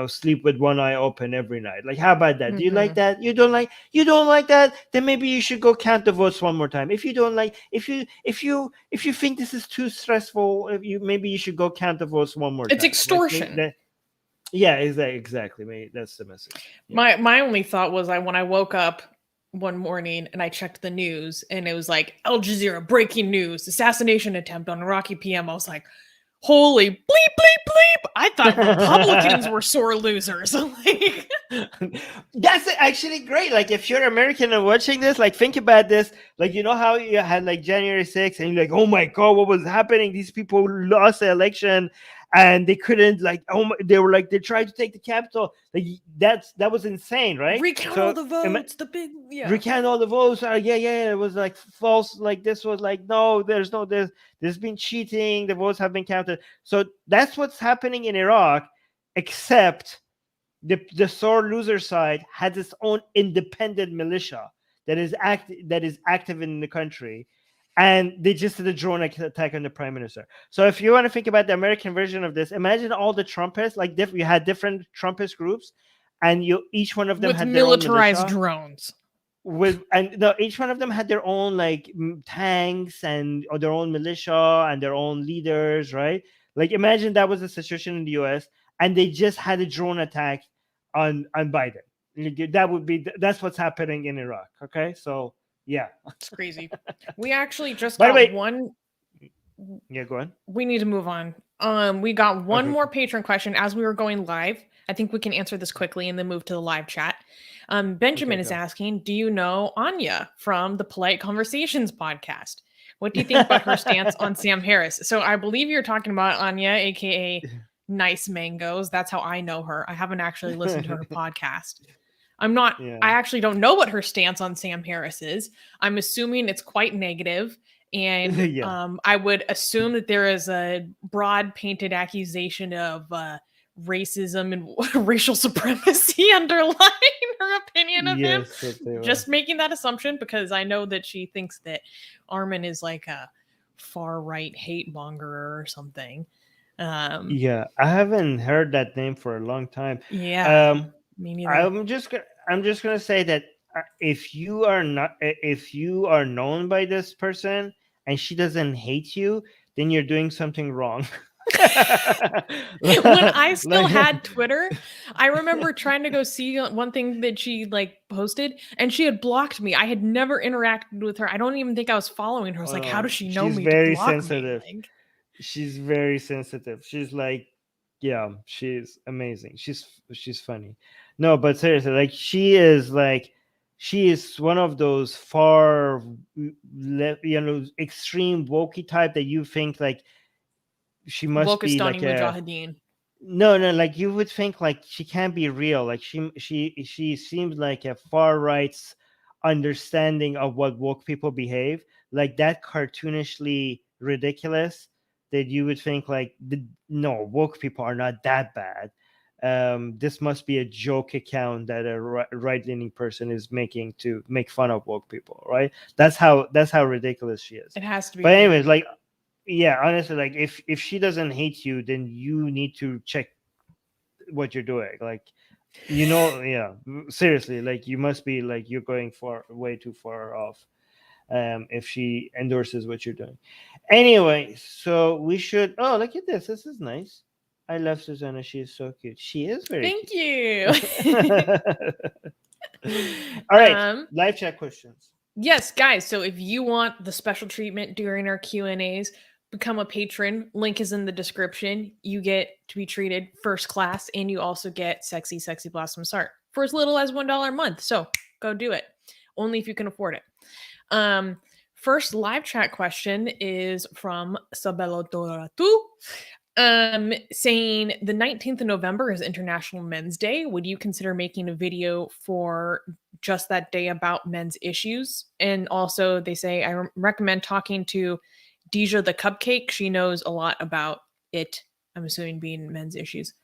sleep with one eye open every night? Like, how about that? Do you like that? You don't like that? Then maybe you should go count the votes one more time. If you don't like, if you think this is too stressful, maybe you should go count the votes one more time. It's extortion. Like, yeah, exactly. Maybe that's the message. Yeah. My only thought was, when I woke up one morning and I checked the news and it was like, Al Jazeera breaking news, assassination attempt on Iraqi PM. I was like, holy bleep, bleep, bleep. I thought Republicans were sore losers. Like, that's actually great. Like, if you're American and watching this, like, think about this. Like, you know how you had like January 6th and you're like, oh my God, what was happening? These people lost the election and they couldn't, like, they were like, they tried to take the Capitol. Like, that was insane, right? Recount all the votes, recount all the votes. Yeah, it was like false. Like, this was like, no, there's been cheating. The votes have been counted. So that's what's happening in Iraq, except the sore loser side has its own independent militia that is active in the country, and they just did a drone attack on the prime minister. So if you want to think about the American version of this, imagine all the Trumpists, like you had different Trumpist groups, and each one of them had militarized drones. Each one of them had their own, like, tanks and their own militia and their own leaders, right? Like, imagine that was the situation in the US, and they just had a drone attack on Biden. That's what's happening in Iraq. Okay, so yeah, it's crazy. We actually just got one. Yeah, go on. We need to move on. We got one more patron question as we were going live. I think we can answer this quickly and then move to the live chat. Benjamin is asking, do you know Anya from the Polite Conversations podcast? What do you think about her stance on Sam Harris? So I believe you're talking about Anya, aka Nice Mangoes. That's how I know her. I haven't actually listened to her podcast. I actually don't know what her stance on Sam Harris is. I'm assuming it's quite negative. And I would assume that there is a broad painted accusation of racism and racial supremacy underlying her opinion of him. Just making that assumption because I know that she thinks that Armin is like a far right hate monger or something. I haven't heard that name for a long time. Me neither. I'm just gonna say that if you are known by this person and she doesn't hate you, then you're doing something wrong. When I still Like, had Twitter, I remember trying to go see one thing that she like posted, and she had blocked me. I had never interacted with her. I don't even think I was following her. I was like, how does she know she's me to very block me? sensitive. Like, She's very sensitive. She's like, yeah, she's amazing. She's funny. No, but seriously, like she is one of those far extreme wokey type that you think like she must be Wokistani like a Mujahideen. no, like you would think like she can't be real. Like she seems like a far right's understanding of what woke people behave, like that cartoonishly ridiculous that you would think like no, woke people are not that bad. This must be a joke account that a right leaning person is making to make fun of woke people, right? That's how ridiculous she is. It has to be But anyways, fake. like yeah, honestly, like if she doesn't hate you, then you need to check what you're doing. Like yeah, seriously, like you must be like you're going far way too far off if she endorses what you're doing. Anyway, so we should look at this is nice. I love Susanna. She is so cute. She is very Thank cute. you. All right, live chat questions. Yes, guys. So if you want the special treatment during our Q&As, become a patron. Link is in the description. You get to be treated first class, and you also get sexy blossom art for as little as $1 a month. So go do it. Only if you can afford it. First live chat question is from Sabelo Doratu. Saying the 19th of November is International Men's Day. Would you consider making a video for just that day about men's issues? And also, they say, I recommend talking to Deja the Cupcake. She knows a lot about it. I'm assuming being men's issues.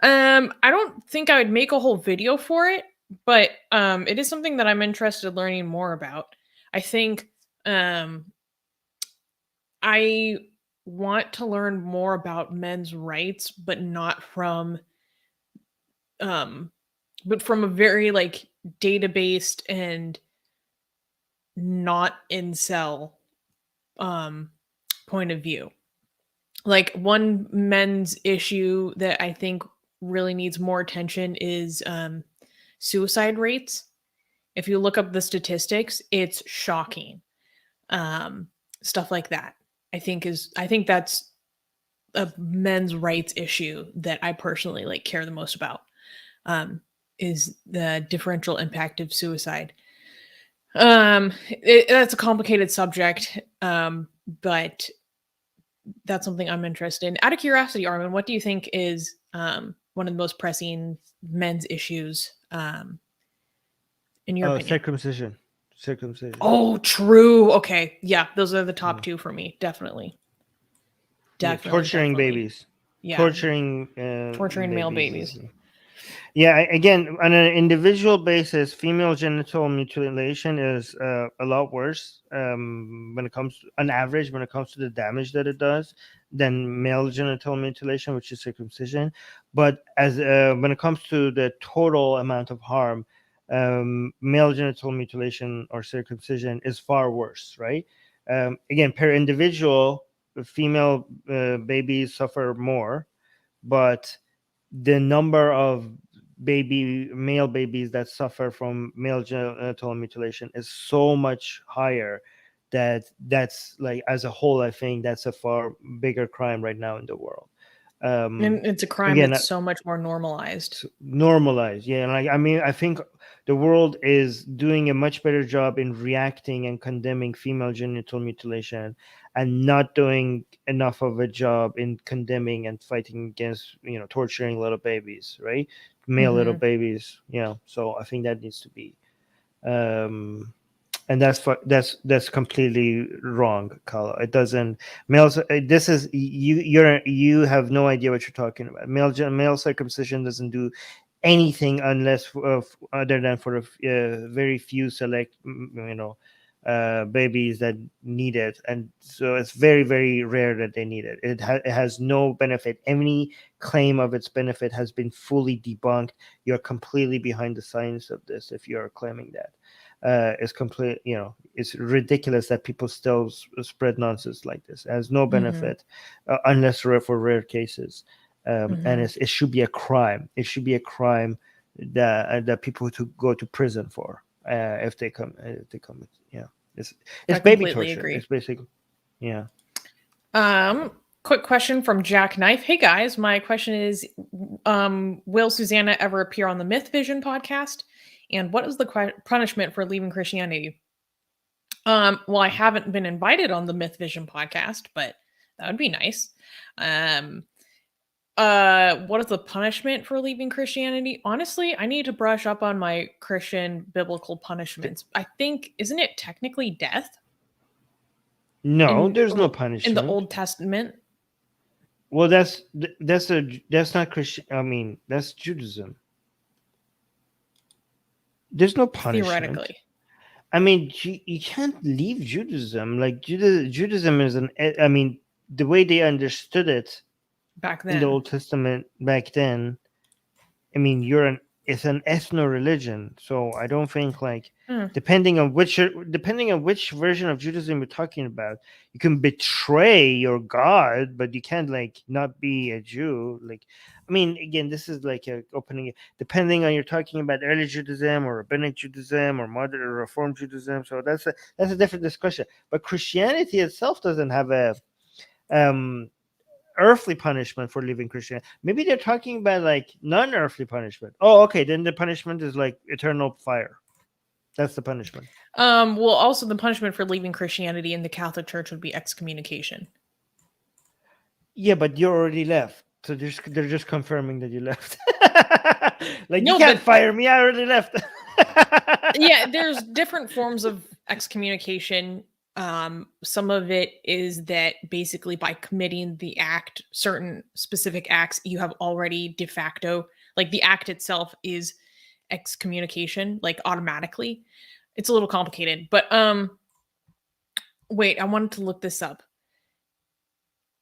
I don't think I would make a whole video for it, but it is something that I'm interested in learning more about. I think I want to learn more about men's rights, but not from but from a very like data-based and not incel point of view. Like one men's issue that I think really needs more attention is suicide rates. If you look up the statistics, it's shocking. Stuff like that. I think that's a men's rights issue that I personally like care the most about. Is the differential impact of suicide. That's a complicated subject, but that's something I'm interested in. Out of curiosity, Armin, what do you think is one of the most pressing men's issues in your opinion? Circumcision. Oh, true. Okay, yeah, those are the top two for me. Definitely. Torturing babies. Yeah. Torturing male babies. Yeah, again, on an individual basis, female genital mutilation is a lot worse when it comes to, on average, when it comes to the damage that it does than male genital mutilation, which is circumcision. But as when it comes to the total amount of harm, male genital mutilation or circumcision is far worse, right? Again, per individual, female babies suffer more, but the number of male babies that suffer from male genital mutilation is so much higher that's like as a whole I think that's a far bigger crime right now in the world. And it's a crime again, that's so much more normalized. Yeah, and like I mean, I think the world is doing a much better job in reacting and condemning female genital mutilation and not doing enough of a job in condemning and fighting against torturing little babies, right? Male little babies, so I think that needs to be and that's completely wrong, Kala. It doesn't males. This is you have no idea what you're talking about. Male circumcision doesn't do anything unless other than for very few select babies that need it, and so it's very very rare that they need it. It has no benefit. Any claim of its benefit has been fully debunked. You're completely behind the science of this if you're claiming that. is complete. It's ridiculous that people still spread nonsense like this. It has no Mm-hmm. benefit unless for rare cases, and Mm-hmm. it should be a crime. It should be a crime that people to go to prison for if they come it's I baby completely torture. agree. It's basically yeah. Quick question from Jack Knife. Hey guys, my question is, will Susanna ever appear on the Myth Vision podcast? And what is the punishment for leaving Christianity? Well, I haven't been invited on the Myth Vision podcast, but that would be nice. Um, what is the punishment for leaving Christianity? Honestly, I need to brush up on my Christian biblical punishments. I think, isn't it technically death No, in there's no in the punishment. Old Testament? Well, that's not Christian. I mean, that's Judaism. There's no punishment. Theoretically, I mean, you can't leave Judaism. Like Judaism is I mean, the way they understood it back in the then. Old Testament back then. I mean, it's an ethno religion, so I don't think like Hmm. depending on which version of Judaism you're talking about, you can betray your God, but you can't like not be a Jew. Like, I mean, again, this is like a opening. Depending on you're talking about early Judaism or rabbinic Judaism or modern or Reform Judaism, so that's a different discussion. But Christianity itself doesn't have a um earthly punishment for leaving Christianity. Maybe they're talking about like non-earthly punishment. Oh, okay. Then the punishment is like eternal fire. That's the punishment. Well, also the punishment for leaving Christianity in the Catholic Church would be excommunication. Yeah, but you already left. So they're just confirming that you left. Like you No, can't but fire me. I already left. yeah, there's different forms of excommunication. Some of it is that basically by committing the act, certain specific acts, you have already de facto, like the act itself is excommunication, like automatically. It's a little complicated, but wait, I wanted to look this up.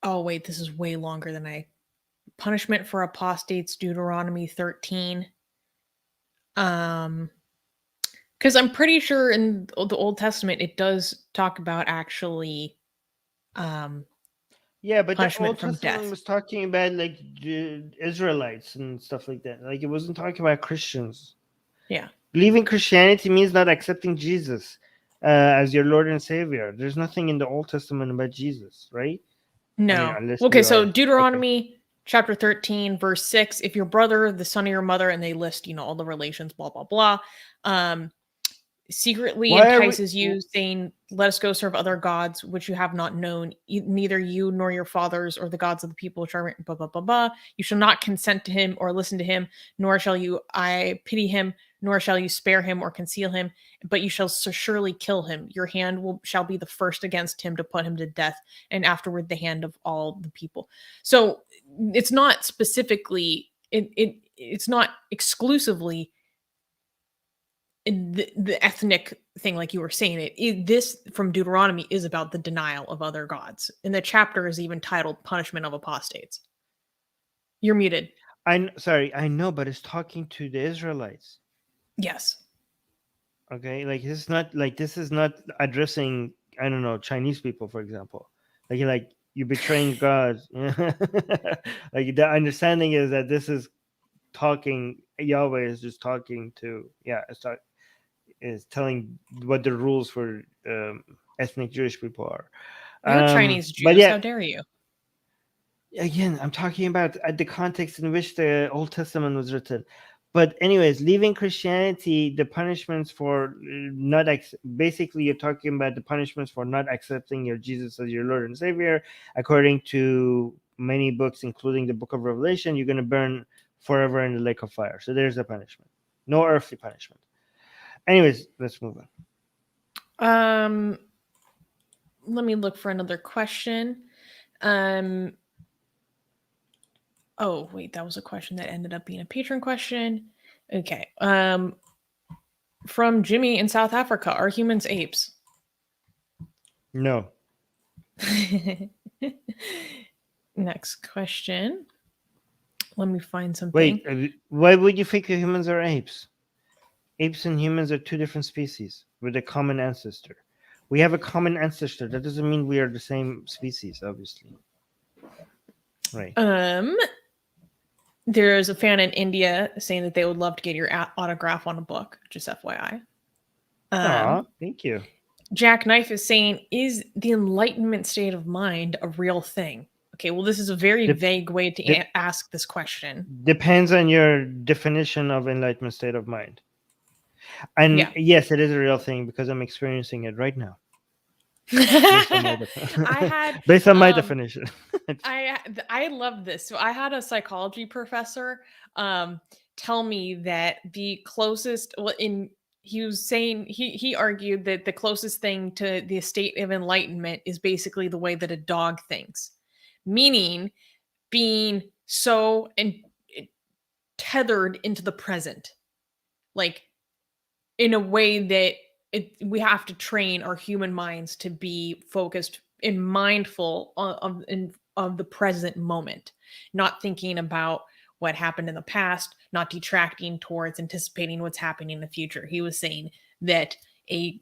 Oh wait, this is way longer than I punishment for apostates, Deuteronomy 13. Because I'm pretty sure in the Old Testament it does talk about actually um Yeah, but the punishment Old from Testament death. was talking about like Israelites and stuff like that. Like it wasn't talking about Christians. Yeah. Leaving Christianity means not accepting Jesus as your Lord and Savior. There's nothing in the Old Testament about Jesus, right? I mean, No. unless Okay, you so are okay. Deuteronomy chapter 13, verse 6, if your brother, the son of your mother, and they list, all the relations, blah, blah, blah, um, secretly Why are we? entices you, saying, "Let us go serve other gods, which you have not known, neither you nor your fathers, or the gods of the people which are blah blah blah blah. You shall not consent to him or listen to him, nor shall you I pity him, nor shall you spare him or conceal him, but you shall surely kill him. Your hand shall be the first against him to put him to death, and afterward the hand of all the people." So it's not specifically it's not exclusively in the ethnic thing like you were saying. This from Deuteronomy is about the denial of other gods, and the chapter is even titled punishment of apostates. You're muted. Sorry, I know, but it's talking to the Israelites. Yes. Okay, like this is not addressing, I don't know, Chinese people, for example. Like you betraying God. Like the understanding is that this is talking. Yahweh is just talking to is telling what the rules for ethnic Jewish people are. You're Chinese But Jews. yeah, How dare you? again, I'm talking about the context in which the Old Testament was written. But anyways, leaving Christianity, the punishments for not basically you're talking about the punishments for not accepting your Jesus as your Lord and Savior. According to many books, including the Book of Revelation, you're going to burn forever in the lake of fire. So there's the punishment. No earthly punishment. Anyways, let's move on. Let me look for another question. Um oh wait, that was a question that ended up being a patron question. Okay. From Jimmy in South Africa, are humans apes? No. Next question. Let me find something. Wait, why would you think humans are apes? Apes and humans are two different species with a common ancestor. We have a common ancestor. That doesn't mean we are the same species, obviously. Right. There's a fan in India saying that they would love to get your autograph on a book, just FYI. Aw, thank you. Jack Knife is saying, is the enlightenment state of mind a real thing? Okay, well, this is a very Dep- vague way to dep- ask this question. Depends on your definition of enlightenment state of mind. And Yeah. yes, it is a real thing because I'm experiencing it right now. Based on my, I had based on my definition. I love this. So I had a psychology professor tell me that the closest, well, he was saying he argued that the closest thing to the state of enlightenment is basically the way that a dog thinks, meaning being so tethered into the present, like in a way that we have to train our human minds to be focused and mindful of the present moment, not thinking about what happened in the past, not detracting towards anticipating what's happening in the future. He was saying that a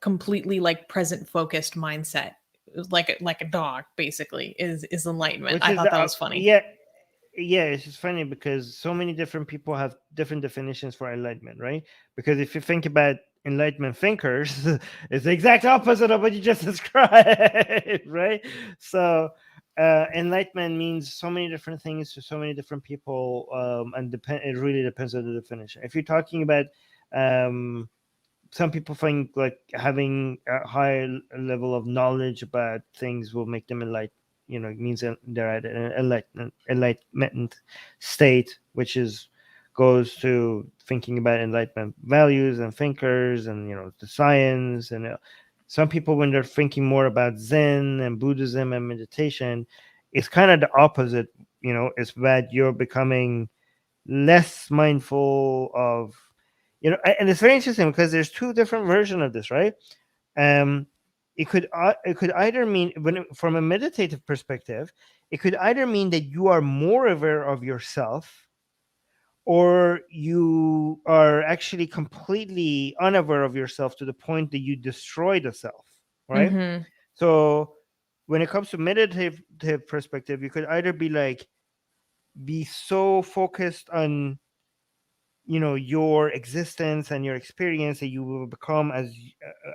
completely like present focused mindset, like a dog, basically, is enlightenment. Which I is thought that was funny. Yeah, it's just funny because so many different people have different definitions for enlightenment, right? Because if you think about enlightenment thinkers, it's the exact opposite of what you just described, right? So enlightenment means so many different things to so many different people, and it really depends on the definition. If you're talking about some people think like having a high level of knowledge about things will make them enlightened. It means that they're at an enlightenment state, which goes to thinking about enlightenment values and thinkers, and the science. And some people, when they're thinking more about Zen and Buddhism and meditation, it's kind of the opposite. It's that you're becoming less mindful of, and it's very interesting because there's two different versions of this, right? It could either mean, from a meditative perspective, it could either mean that you are more aware of yourself, or you are actually completely unaware of yourself to the point that you destroy the self, right? Mm-hmm. So when it comes to meditative perspective, you could either be so focused on your existence and your experience that you will become as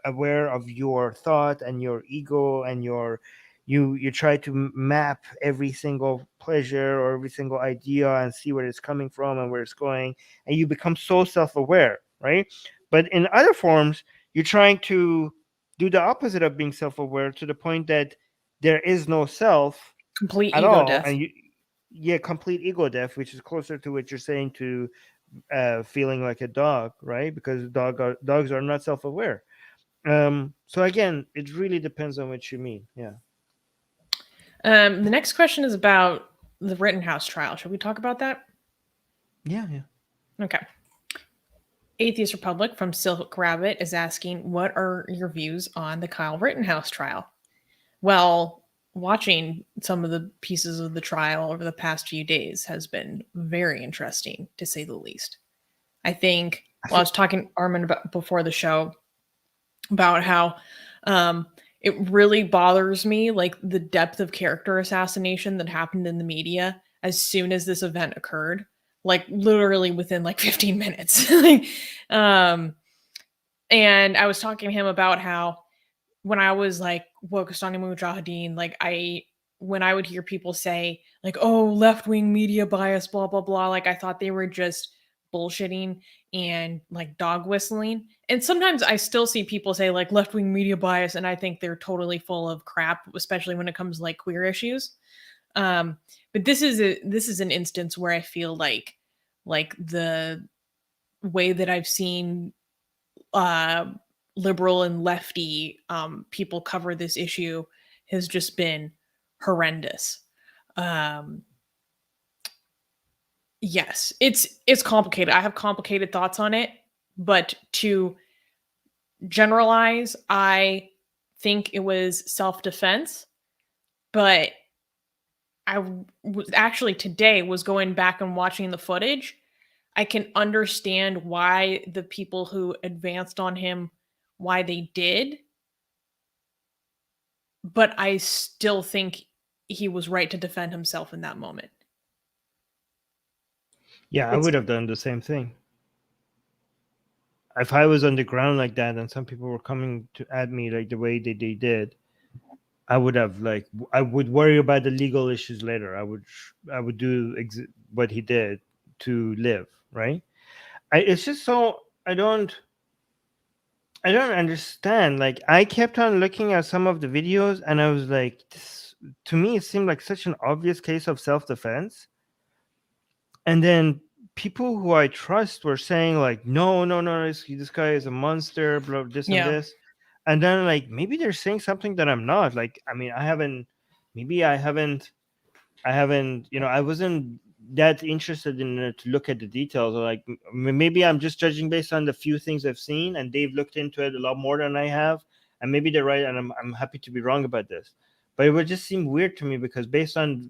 aware of your thought and your ego, and you try to map every single pleasure or every single idea and see where it's coming from and where it's going, and you become so self-aware, right? But in other forms, you're trying to do the opposite of being self-aware to the point that there is no self Complete at ego all, death. and complete ego death, which is closer to what you're saying to feeling like a dog, right? Because dogs are not self-aware. So again, it really depends on what you mean. Yeah. The next question is about the Rittenhouse trial. Should we talk about that? Yeah. Okay. Atheist Republic from Silk Rabbit is asking, what are your views on the Kyle Rittenhouse trial? Well, watching some of the pieces of the trial over the past few days has been very interesting, to say the least. I think, I was talking to Armin about before the show about how it really bothers me, like the depth of character assassination that happened in the media as soon as this event occurred, like literally within like 15 minutes. And I was talking to him about how when I was like Pakistani Mujahideen, when I would hear people say like, oh, left-wing media bias, blah, blah, blah, like I thought they were just bullshitting and like dog whistling. And sometimes I still see people say like left-wing media bias, and I think they're totally full of crap, especially when it comes to like queer issues. But this is an instance where I feel like the way that I've seen liberal and lefty people cover this issue has just been horrendous. Yes, it's complicated. I have complicated thoughts on it, but to generalize, I think it was self-defense. But I was actually today was going back and watching the footage. I can understand why the people who advanced on him, why they did, but I still think he was right to defend himself in that moment. Yeah, I It's would have done the same thing. If I was on the ground like that and some people were coming to at me like the way they did, I would have like I would worry about the legal issues later. I would do what he did to live, right? It's just so I don't understand. Like I kept on looking at some of the videos and I was like, this, to me it seemed like such an obvious case of self-defense. And then people who I trust were saying like, no, no, no, this guy is a monster, blah, this and yeah. this. And then like maybe they're saying something that I'm not. Like, I mean, maybe I haven't, I wasn't that interested in it to look at the details. Or like maybe I'm just judging based on the few things I've seen, and they've looked into it a lot more than I have, and maybe they're right, and I'm happy to be wrong about this. But it would just seem weird to me because based on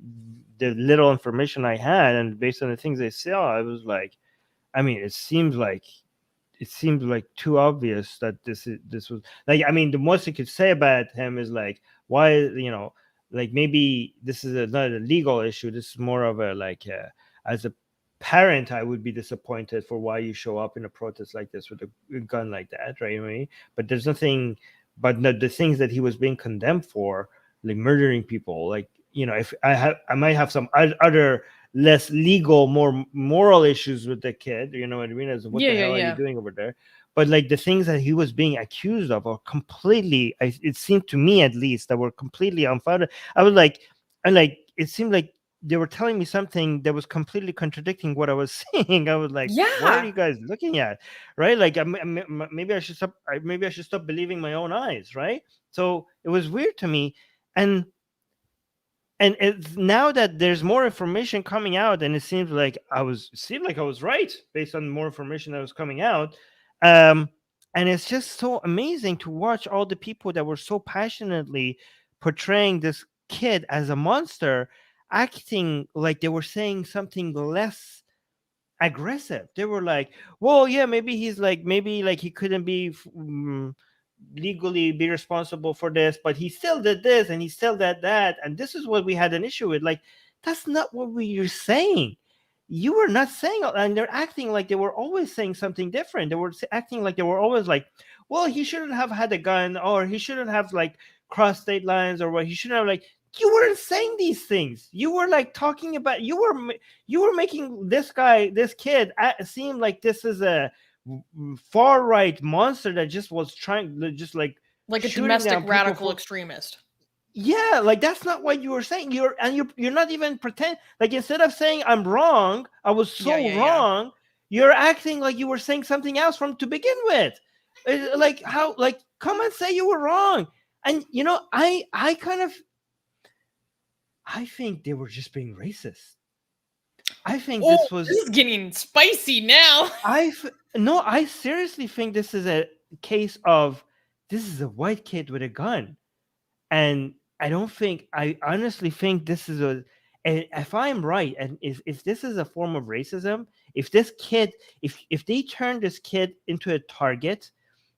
the little information I had and based on the things I saw, I was like, I mean, it seemed like too obvious that this was like, I mean, the most you could say about him is like, why, like maybe this is not a legal issue, this is more of a like, as a parent I would be disappointed for why you show up in a protest like this with a gun like that, right? I mean, but there's nothing, but the things that he was being condemned for, like murdering people, like, if I might have some other less legal, more moral issues with the kid. You know what I mean? As what Yeah, the yeah, hell are you yeah. doing over there? But like the things that he was being accused of are completely. It seemed to me, at least, that were completely unfounded. I was like, and like it seemed like they were telling me something that was completely contradicting what I was saying. I was like, what are Yeah. you guys looking at, right? Like, maybe I should stop. Maybe I should stop believing my own eyes, right? So it was weird to me, and it's now that there's more information coming out, and it seemed like I was right based on more information that was coming out. um and it's just so amazing to watch all the people that were so passionately portraying this kid as a monster, acting like they were saying something less aggressive. They were like, well, yeah, maybe like he couldn't be legally be responsible for this, but he still did this and he still did that, and this is what we had an issue with. Like, that's not what we were saying. You were not saying, and they're acting like they were always saying something different. They were acting like they were always like, well, he shouldn't have had a gun, or he shouldn't have like crossed state lines, or what he shouldn't have like. You weren't saying these things. You were like talking about. You were making this kid, seem like this is a far right monster that just was trying, just like Like a shooting domestic down people radical for. extremist. Yeah, like that's not what you were saying. You're not even pretend, like, instead of saying I'm wrong, I was Yeah, so yeah, yeah. wrong, you're acting like you were saying something else from to begin with. Like, how, like, come and say you were wrong. And I kind of, I think they were just being racist. I think Oh, this was this is getting spicy now. no, I seriously think this is a case of, this is a white kid with a gun. And I honestly think this is and if I'm right, and if this is a form of racism, if this kid, if they turn this kid into a target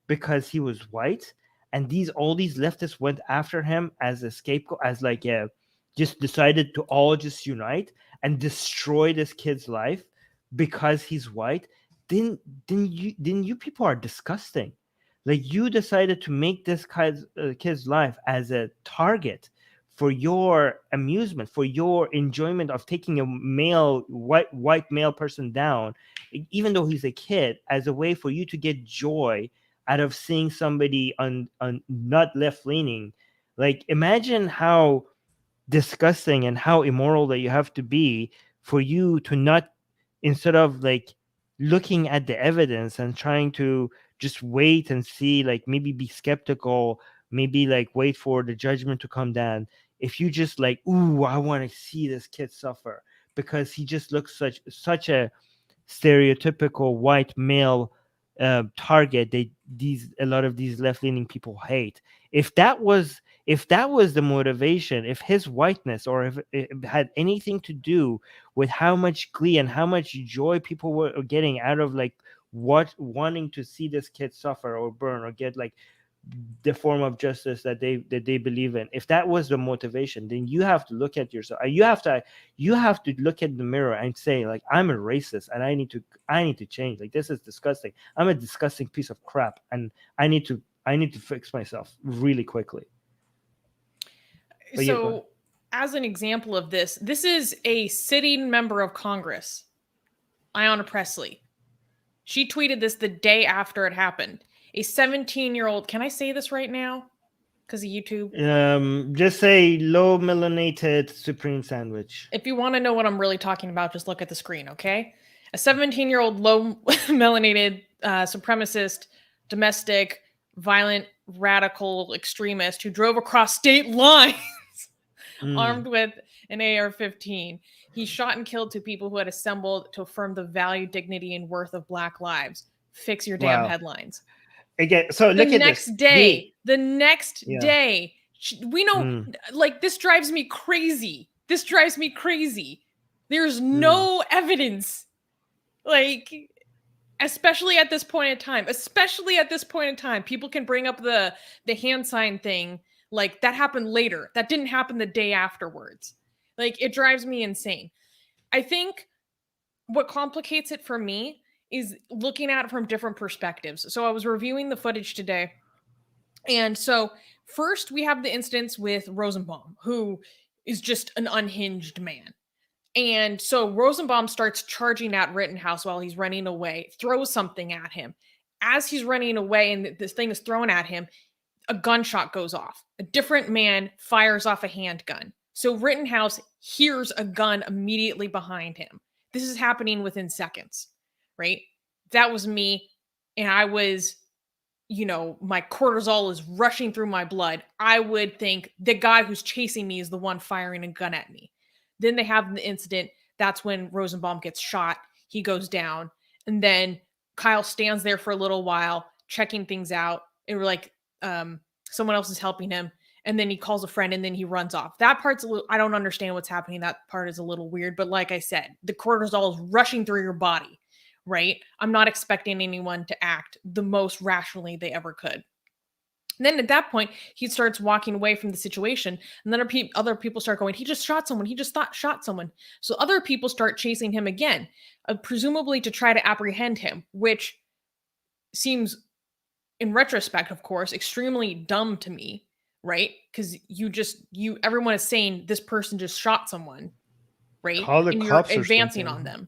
because he was white, and all these leftists went after him as a scapegoat, as like a, just decided to all just unite and destroy this kid's life because he's white, then you people are disgusting. Like, you decided to make this kid's life as a target for your amusement, for your enjoyment of taking a white male person down, even though he's a kid, as a way for you to get joy out of seeing somebody on not left leaning. Like, imagine how disgusting and how immoral that you have to be for you to not, instead of like looking at the evidence and trying to just wait and see, like maybe be skeptical, maybe like wait for the judgment to come down. If you just like, ooh, I want to see this kid suffer because he just looks such a stereotypical white male, target a lot of these left-leaning people hate. If that was the motivation, if his whiteness, or if it had anything to do with how much glee and how much joy people were getting out of like wanting to see this kid suffer or burn or get like the form of justice that they believe in, if that was the motivation, then you have to look at yourself. You have to look at the mirror and say, like, I'm a racist and I need to change. Like, this is disgusting. I'm a disgusting piece of crap, and I need to fix myself really quickly. But so as an example of this is a sitting member of Congress, Ayanna Pressley. She tweeted this the day after it happened. A 17-year-old, can I say this right now? Because of YouTube? Just say low melanated supreme sandwich. If you want to know what I'm really talking about, just look at the screen, okay? A 17-year-old low melanated supremacist, domestic, violent, radical extremist who drove across state lines armed with an AR-15. He shot and killed 2 people who had assembled to affirm the value, dignity, and worth of Black lives. Fix your damn headlines. Again, so look at this. The next day, we know, like, this drives me crazy. There's no evidence, like, especially at this point in time. People can bring up the hand sign thing, like, that happened later. That didn't happen the day afterwards. Like, it drives me insane. I think what complicates it for me is looking at it from different perspectives. So I was reviewing the footage today. And so first we have the instance with Rosenbaum, who is just an unhinged man. And so Rosenbaum starts charging at Rittenhouse while he's running away, throws something at him. As he's running away and this thing is thrown at him, a gunshot goes off. A different man fires off a handgun. So Rittenhouse hears a gun immediately behind him. This is happening within seconds, right? That was me. And I was, my cortisol is rushing through my blood. I would think the guy who's chasing me is the one firing a gun at me. Then they have the incident. That's when Rosenbaum gets shot. He goes down. And then Kyle stands there for a little while, checking things out. And we're like, someone else is helping him. And then he calls a friend and then he runs off. That part's a little, I don't understand what's happening. That part is a little weird. But like I said, the cortisol is rushing through your body, right? I'm not expecting anyone to act the most rationally they ever could. And then at that point, he starts walking away from the situation. And then other people start going, he just shot someone. He just shot someone. So other people start chasing him again, presumably to try to apprehend him, which seems, in retrospect, of course, extremely dumb to me. Right? Because everyone is saying this person just shot someone, right? And you're advancing on them.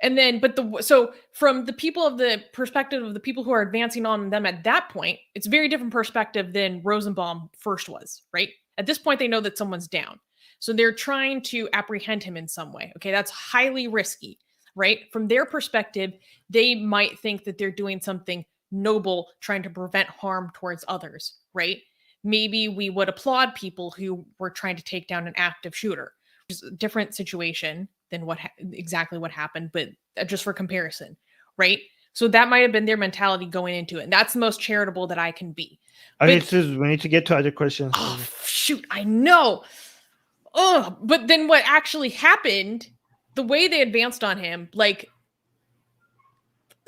And then, so from the perspective of the people who are advancing on them at that point, it's a very different perspective than Rosenbaum first was, right? At this point, they know that someone's down. So they're trying to apprehend him in some way. Okay, that's highly risky, right? From their perspective, they might think that they're doing something noble, trying to prevent harm towards others, right? Maybe we would applaud people who were trying to take down an active shooter. It's a different situation than exactly what happened, but just for comparison, right? So that might have been their mentality going into it. And that's the most charitable that I can be. Okay, we need to get to other questions. Oh, shoot, I know. Oh, but then what actually happened, the way they advanced on him, like,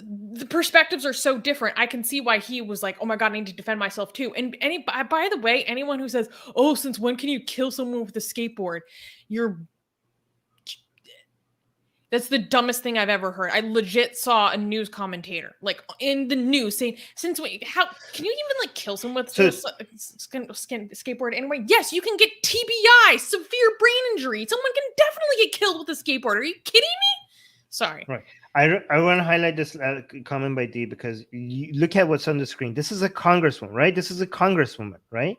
the perspectives are so different. I can see why he was like, oh my God, I need to defend myself too. And by the way, anyone who says, oh, since when can you kill someone with a skateboard? That's the dumbest thing I've ever heard. I legit saw a news commentator, like, in the news saying, how can you even, like, kill someone with a skateboard anyway? Yes, you can get TBI, severe brain injury. Someone can definitely get killed with a skateboard. Are you kidding me? Sorry. Right. I want to highlight this comment by D, because you look at what's on the screen. This is a congresswoman, right? This is a congresswoman, right?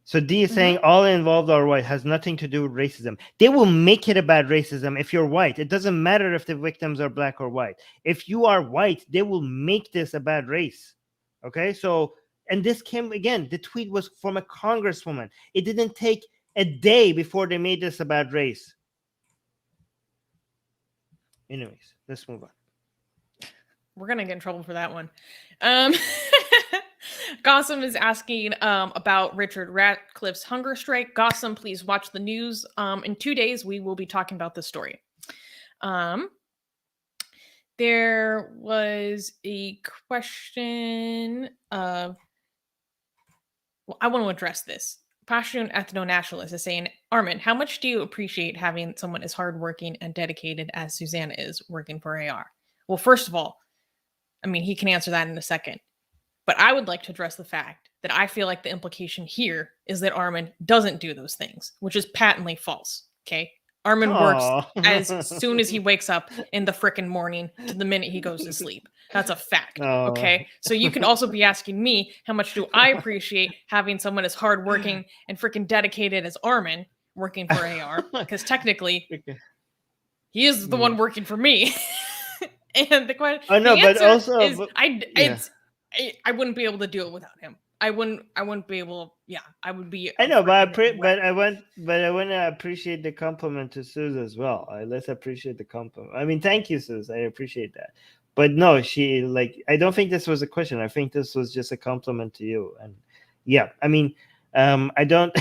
So D is saying all involved are white, has nothing to do with racism. They will make it about racism if you're white. It doesn't matter if the victims are black or white. If you are white, they will make this about race. Okay? So, and this came, again, the tweet was from a congresswoman. It didn't take a day before they made this about race. Anyways, let's move on. We're gonna get in trouble for that one. Um, Gossam is asking about Richard Ratcliffe's hunger strike. Gossam, please watch the news. In 2 days, we will be talking about this story. There was a question of, well, I want to address this. Pashtun ethno-nationalist is saying, Armin, how much do you appreciate having someone as hardworking and dedicated as Susanna is working for AR? Well, first of all, I mean, he can answer that in a second. But I would like to address the fact that I feel like the implication here is that Armin doesn't do those things, which is patently false. Okay. Armin works as soon as he wakes up in the frickin' morning to the minute he goes to sleep. That's a fact. Okay. So you can also be asking me, how much do I appreciate having someone as hardworking and freaking dedicated as Armin working for AR? Because technically, he is the one working for me. And the question, the answer is, I wouldn't be able to do it without him. I wouldn't be able. Yeah, I would be. I know, but I want to appreciate the compliment to Suze as well. Let's appreciate the compliment. I mean, thank you, Suze. I appreciate that. But no, I don't think this was a question. I think this was just a compliment to you. And yeah, I mean, I don't.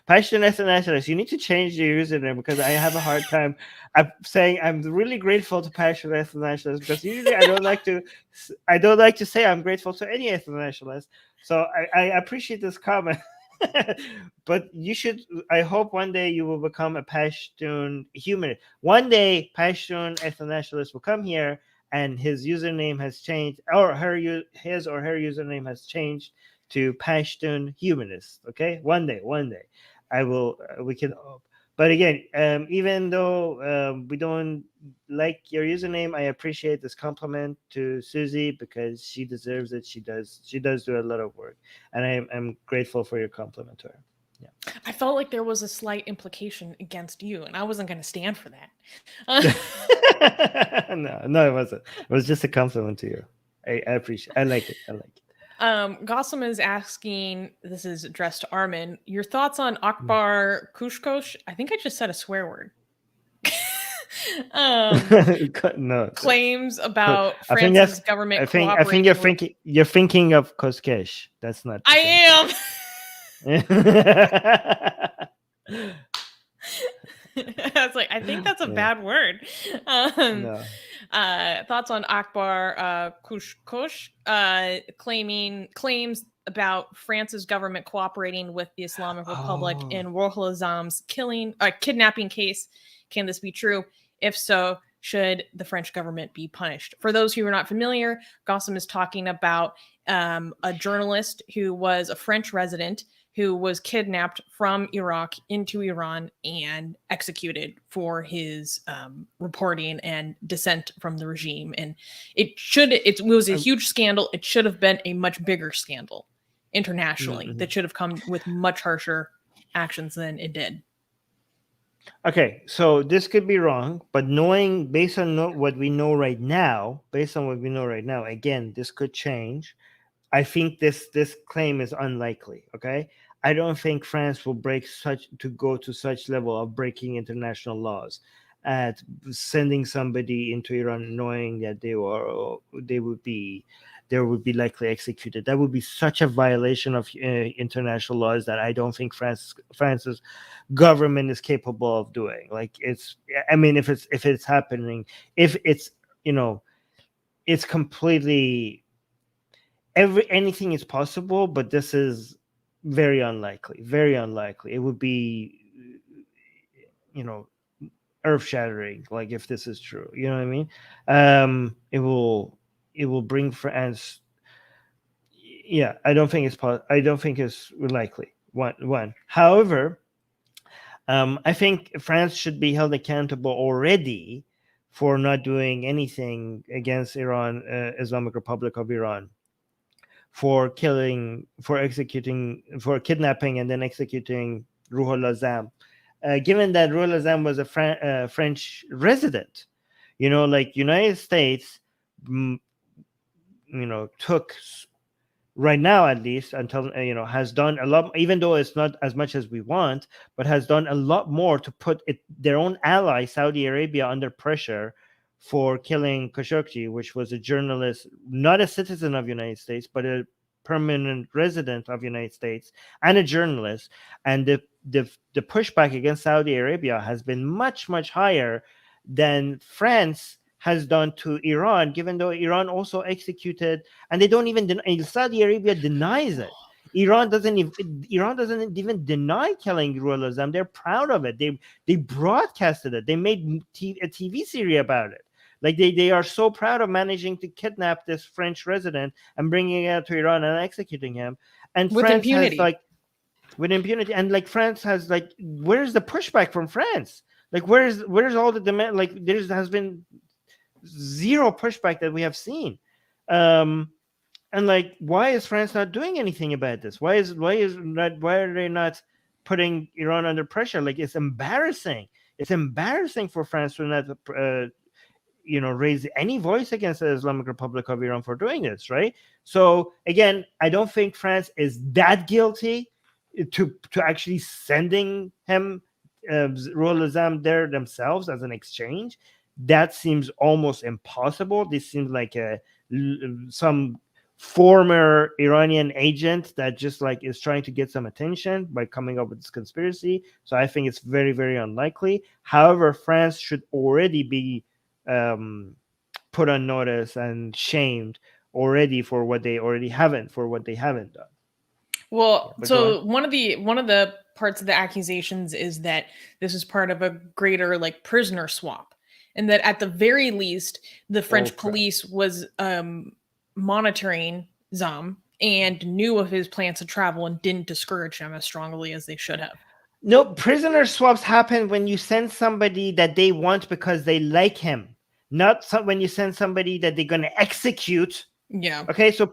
Passion Nationalist, you need to change your username because I have a hard time. I'm saying I'm really grateful to Passion Nationalist because usually I don't like to say I'm grateful to any ethno-nationalist. So I appreciate this comment. But you should. I hope one day you will become a Pashtun humanist. One day Pashtun ethno-nationalist will come here and his username has changed, or his or her username has changed to Pashtun humanist. Okay, one day I will. We can hope. But again, even though we don't like your username, I appreciate this compliment to Susie because she deserves it. She does do a lot of work, and I'm grateful for your compliment to her. Yeah. I felt like there was a slight implication against you, and I wasn't going to stand for that. No, it wasn't. It was just a compliment to you. I appreciate. I like it. Gossam is asking, this is addressed to Armin, your thoughts on Akbar Kushkosh? I think I just said a swear word. No. Claims about France's government cooperating. I think you're thinking of Koshkesh. That's not. I am. I think that's a bad word. No. Thoughts on Akbar Kushkosh claims about France's government cooperating with the Islamic Republic in Rohul Azam's kidnapping case. Can this be true? If so, should the French government be punished? For those who are not familiar, Gossam is talking about a journalist who was a French resident who was kidnapped from Iraq into Iran and executed for his reporting and dissent from the regime. And it was a huge scandal. It should have been a much bigger scandal internationally that should have come with much harsher actions than it did. Okay, so this could be wrong, but based on what we know right now, again, this could change. I think this claim is unlikely. Okay, I don't think France will go to such level of breaking international laws, at sending somebody into Iran knowing that they would be likely executed. That would be such a violation of international laws that I don't think France's government is capable of doing. Like if it's happening, if it's it's completely. Anything is possible, but this is very unlikely. Very unlikely. It would be, earth-shattering. Like if this is true, you know what I mean? It will bring France. Yeah, I don't think it's likely. One. However, I think France should be held accountable already for not doing anything against Iran, Islamic Republic of Iran. For kidnapping and then executing Ruhul Azam, given that Ruhul Azam was a French resident, like United States, took right now at least until has done a lot, even though it's not as much as we want, but has done a lot more to put their own ally Saudi Arabia under pressure for killing Khashoggi, which was a journalist, not a citizen of the United States, but a permanent resident of the United States and a journalist. And the pushback against Saudi Arabia has been much, much higher than France has done to Iran, given though Iran also executed, and they don't even Saudi Arabia denies it. Iran doesn't even deny killing Ruhollah Azam. They're proud of it. They broadcasted it. They made a TV series about it. Like they are so proud of managing to kidnap this French resident and bringing it to Iran and executing him. And With France impunity. has with impunity, and France has where's the pushback from France? Where's all the demand? There has been zero pushback that we have seen. And why is France not doing anything about this? Why are they not putting Iran under pressure? It's embarrassing. It's embarrassing for France to not raise any voice against the Islamic Republic of Iran for doing this, right? So again, I don't think France is that guilty to actually sending him Ruhollah Azam there themselves as an exchange. That seems almost impossible. This seems like some former Iranian agent that just is trying to get some attention by coming up with this conspiracy. So I think it's very, very unlikely. However, France should already be put on notice and shamed already for what they haven't done. Well, so one of the parts of the accusations is that this is part of a greater prisoner swap, and that at the very least the French police was monitoring Zam and knew of his plans to travel and didn't discourage him as strongly as they should have. No, prisoner swaps happen when you send somebody that they want because they like him, not when you send somebody that they're going to execute. Yeah. Okay. So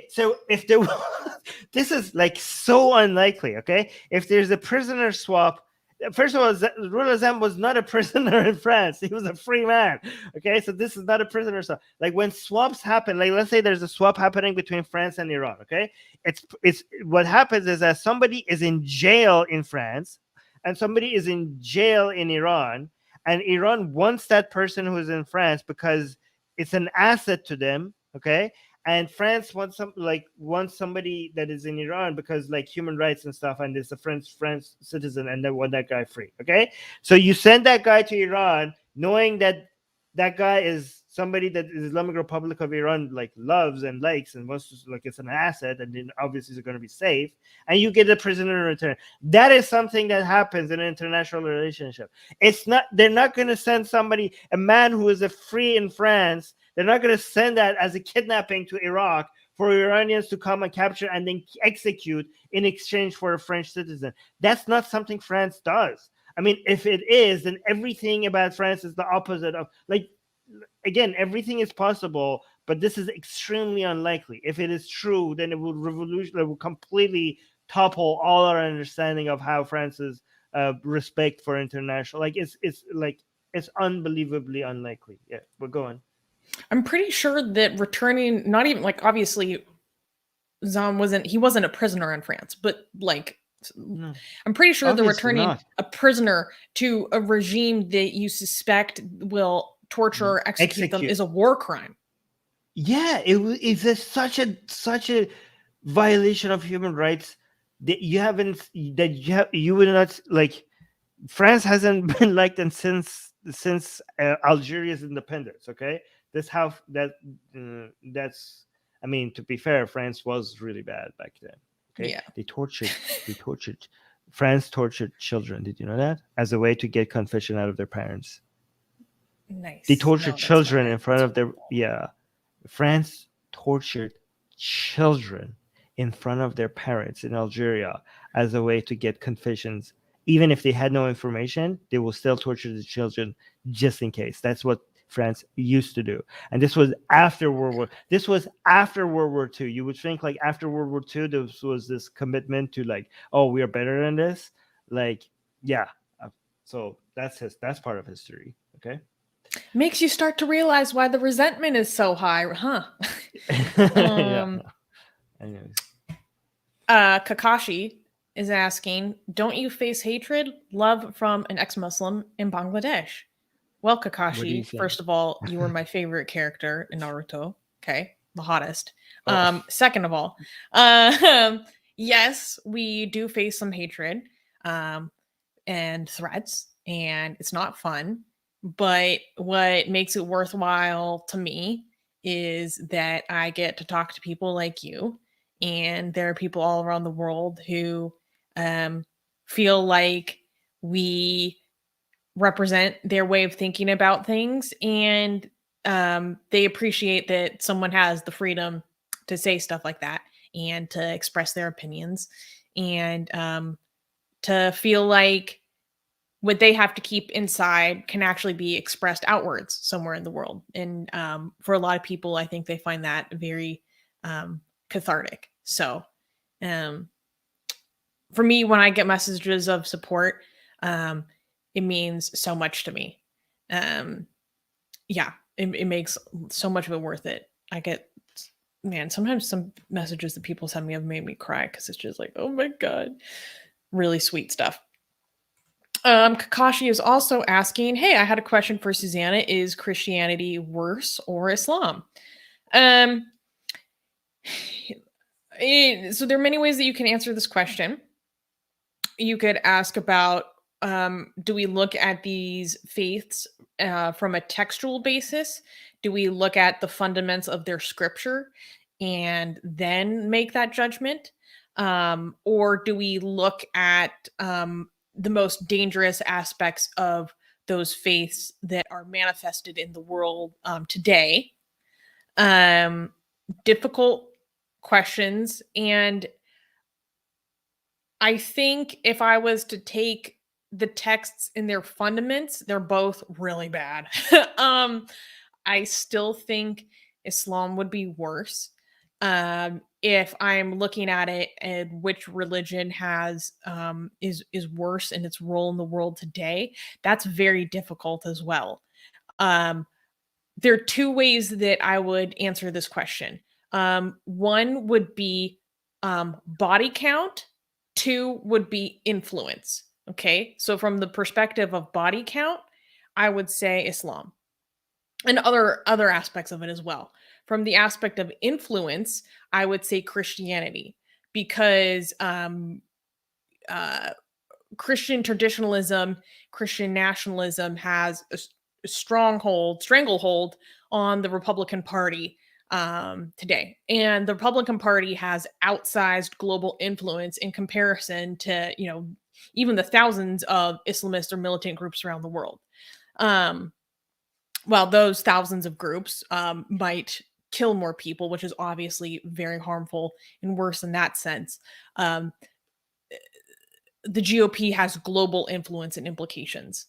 so if there this is so unlikely. Okay. If there's a prisoner swap, first of all, Ruhollah Azam was not a prisoner in France. He was a free man. Okay. So this is not a prisoner swap. When swaps happen, let's say there's a swap happening between France and Iran. Okay. It's what happens is that somebody is in jail in France and somebody is in jail in Iran, and Iran wants that person who's in France because it's an asset to them. Okay. And France wants somebody that is in Iran because human rights and stuff, and it's a French citizen, and they want that guy free. Okay. So you send that guy to Iran knowing that that guy is somebody that the Islamic Republic of Iran loves and likes and wants to it's an asset, and then obviously it's going to be safe, and you get a prisoner in return. That is something that happens in an international relationship. They're not going to send a man who is a free in France. They're not going to send that as a kidnapping to Iraq for Iranians to come and capture and then execute in exchange for a French citizen. That's not something France does. I mean, if it is, then everything about France is the opposite of again, everything is possible, but this is extremely unlikely. If it is true, then it will completely topple all our understanding of how France's respect for international, it's unbelievably unlikely. Yeah, we're going. I'm pretty sure that returning, not even obviously Zam wasn't a prisoner in France, but no. I'm pretty sure they're returning a prisoner to a regime that you suspect will torture or execute them is a war crime. Yeah, it's such a violation of human rights that you would not France hasn't been like them since Algeria's independence. Okay, that's I mean, to be fair, France was really bad back then. Okay, yeah. France tortured children. Did you know that? As a way to get confession out of their parents. Nice. They tortured children in front of their France tortured children in front of their parents in Algeria as a way to get confessions. Even if they had no information, they will still torture the children just in case. That's what France used to do. And this was after World War II. You would think after World War II, there was this commitment to we are better than this. So that's part of history. Okay. Makes you start to realize why the resentment is so high, huh? Yeah. Anyways. Kakashi is asking, don't you face hatred, love from an ex-Muslim in Bangladesh? Well, What do you Kakashi, think? first of all, you were my favorite character in Naruto. Okay, the hottest. Oh, Second of all, um, yes, we do face some hatred um, and threats, and it's not fun. But what makes it worthwhile to me is that I get to talk to people like you, and there are people all around the world who um, feel like we represent their way of thinking about things, and they appreciate that someone has the freedom to say stuff like that and to express their opinions, and to feel like what they have to keep inside can actually be expressed outwards somewhere in the world. And for a lot of people, I think they find that very cathartic. So um, for me, when I get messages of support, um, it means so much to me. Um, yeah, it makes so much of it worth it. I get, man, sometimes some messages that people send me have made me cry because it's just like, oh my God, really sweet stuff. Kakashi is also asking, hey, I had a question for Susanna. Is Christianity worse or Islam? Um, so there are many ways that you can answer this question. You could ask about, do we look at these faiths from a textual basis? Do we look at the fundaments of their scripture and then make that judgment? Or do we look at the most dangerous aspects of those faiths that are manifested in the world today? Difficult questions. And I think if I was to take the texts in their fundaments, they're both really bad. um, I still think Islam would be worse. If I'm looking at it and which religion has is worse in its role in the world today, that's very difficult as well. Um, there are two ways that I would answer this question. One would be body count, two would be influence. Okay. So, from the perspective of body count, I would say Islam and other aspects of it as well. From the aspect of influence, I would say Christianity because uh, Christian traditionalism, Christian nationalism has a stranglehold on the Republican Party today. And the Republican Party has outsized global influence in comparison to, even the thousands of Islamist or militant groups around the world. Um, well, those thousands of groups might kill more people, which is obviously very harmful and worse in that sense. Um, the GOP has global influence and implications.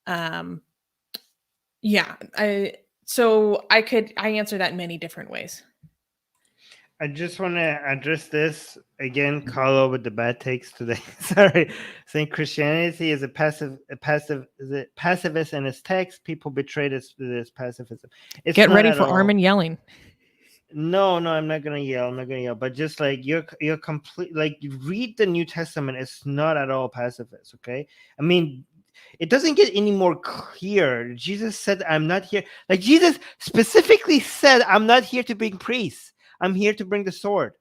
Um, yeah, I answer that in many different ways. I just want to address this again. Carlo with the bad takes today. Sorry, saying Christianity is a pacifist in its text. People betray this pacifism. It's Get not ready at for all. Armin yelling. No, I'm not gonna yell. I'm not gonna yell. But just like you're complete. Like you read the New Testament, it's not at all pacifist. Okay, I mean, it doesn't get any more clear. Jesus said, "I'm not here." Like Jesus specifically said, "I'm not here to bring peace. I'm here to bring the sword."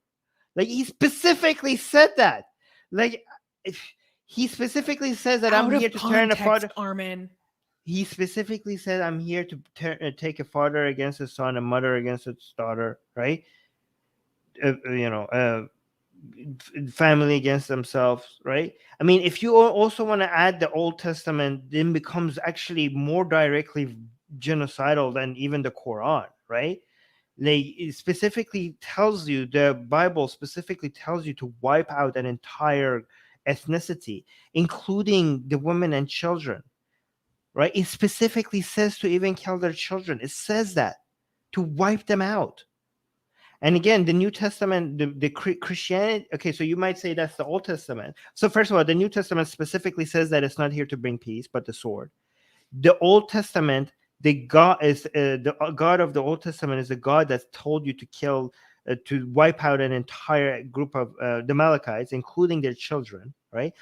Like he specifically said that. Like he specifically says that I'm Out here of to turn a context, father. Armin. He specifically said, "I'm here to take a father against his son, a mother against its daughter." Right? You know, family against themselves. Right? I mean, if you also want to add the Old Testament, then becomes actually more directly genocidal than even the Quran. Right? It specifically tells you, the Bible specifically tells you to wipe out an entire ethnicity, including the women and children. Right? It specifically says to even kill their children. It says that to wipe them out. And again, the New Testament, the Christianity. Okay, so you might say that's the Old Testament. So first of all, the New Testament specifically says that it's not here to bring peace, but the sword. The Old Testament, the God is the God of the Old Testament is a God that's told you to kill, to wipe out an entire group of the Amalekites, including their children. Right?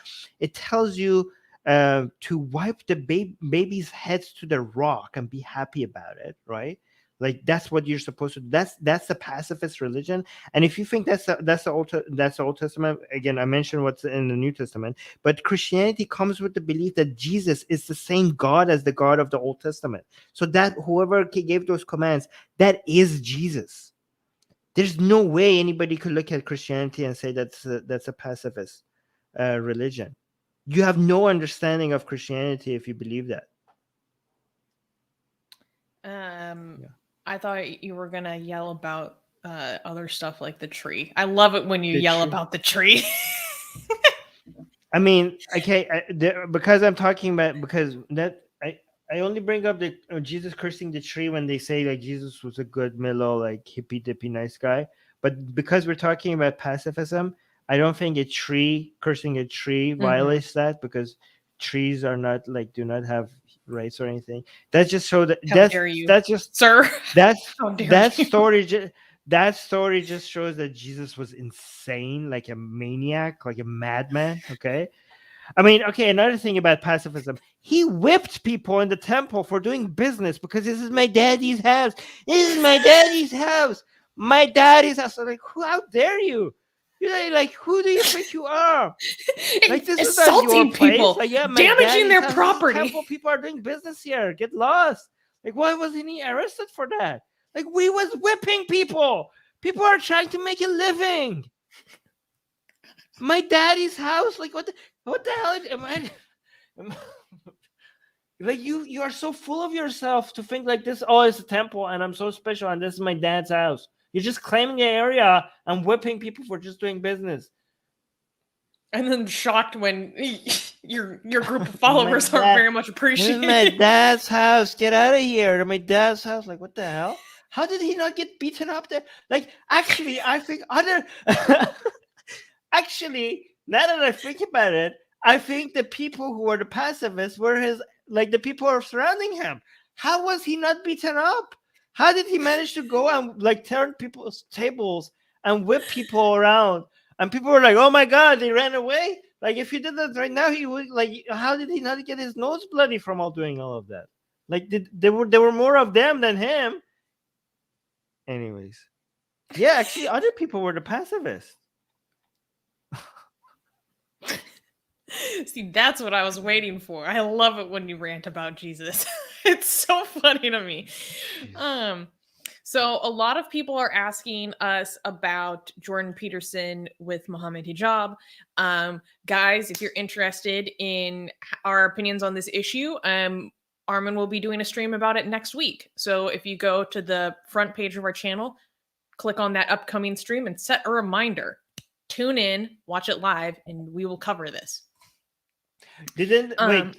It tells you to wipe the baby's heads to the rock and be happy about it, right? Like that's what you're supposed to do. That's the pacifist religion. And if you think that's the Old Testament, again, I mentioned what's in the New Testament, but Christianity comes with the belief that Jesus is the same God as the God of the Old Testament. So that whoever gave those commands, that is Jesus. There's no way anybody could look at Christianity and say that's a pacifist religion. You have no understanding of Christianity if you believe that. Yeah. I thought you were gonna yell about other stuff like the tree. I love it when you yell about the tree. I mean, okay, because I'm talking about because that I only bring up the Jesus cursing the tree when they say like Jesus was a good mellow like hippy dippy nice guy, but because we're talking about pacifism, I don't think a tree cursing a tree violates that, because trees are not like do not have rights or anything. That just show that that's just sir. That story just shows that Jesus was insane, like a maniac, like a madman. Okay. I mean, okay, another thing about pacifism, he whipped people in the temple for doing business because this is my daddy's house. This is my daddy's house. My daddy's house. I'm like, how dare you? You're like, who do you think you are? Like, this is not your people, place. Like, yeah, damaging their property. Temple people are doing business here. Get lost. Like, why wasn't he arrested for that? Like, we was whipping people. People are trying to make a living. My daddy's house. Like, what the hell am I? Like, you are so full of yourself to think like this. Oh, it's a temple, and I'm so special, and this is my dad's house. You're just claiming the area and whipping people for just doing business. And then shocked when your group of followers aren't very much appreciated. This is my dad's house. Get out of here. To my dad's house. Like, what the hell? How did he not get beaten up there? Like, actually, I think actually, now that I think about it, I think the people who were the pacifists were the people who are surrounding him. How was he not beaten up? How did he manage to go and like turn people's tables and whip people around? And people were like, "Oh my God, they ran away!" Like, if he did that right now, he would like. How did he not get his nose bloody from doing all of that? Like, there were more of them than him. Anyways, yeah, actually, other people were the pacifists. See, that's what I was waiting for. I love it when you rant about Jesus. It's so funny to me. So a lot of people are asking us about Jordan Peterson with Mohammed Hijab. Guys, if you're interested in our opinions on this issue, Armin will be doing a stream about it next week. So if you go to the front page of our channel, click on that upcoming stream and set a reminder. Tune in, watch it live, and we will cover this. I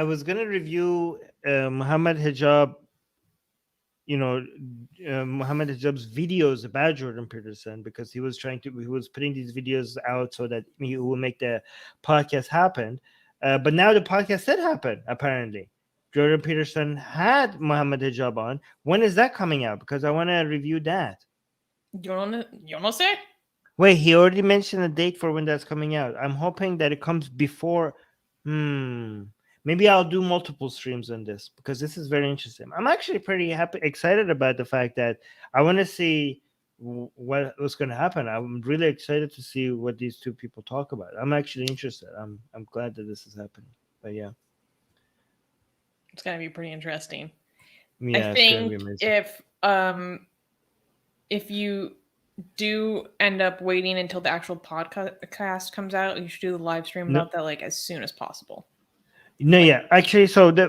was gonna review Muhammad Hijab. Muhammad Hijab's videos about Jordan Peterson, because he was putting these videos out so that he will make the podcast happen. But now the podcast did happen. Apparently, Jordan Peterson had Muhammad Hijab on. When is that coming out? Because I want to review that. You want to say? Wait, he already mentioned a date for when that's coming out. I'm hoping that it comes before. Maybe I'll do multiple streams on this, because this is very interesting. I'm actually pretty excited about the fact that I want to see what's going to happen. I'm really excited to see what these two people talk about. I'm actually interested. I'm glad that this is happening. But yeah, it's going to be pretty interesting. Yeah, I think if you do end up waiting until the actual podcast comes out, you should do the live stream about that like as soon as possible. No, yeah, actually, so the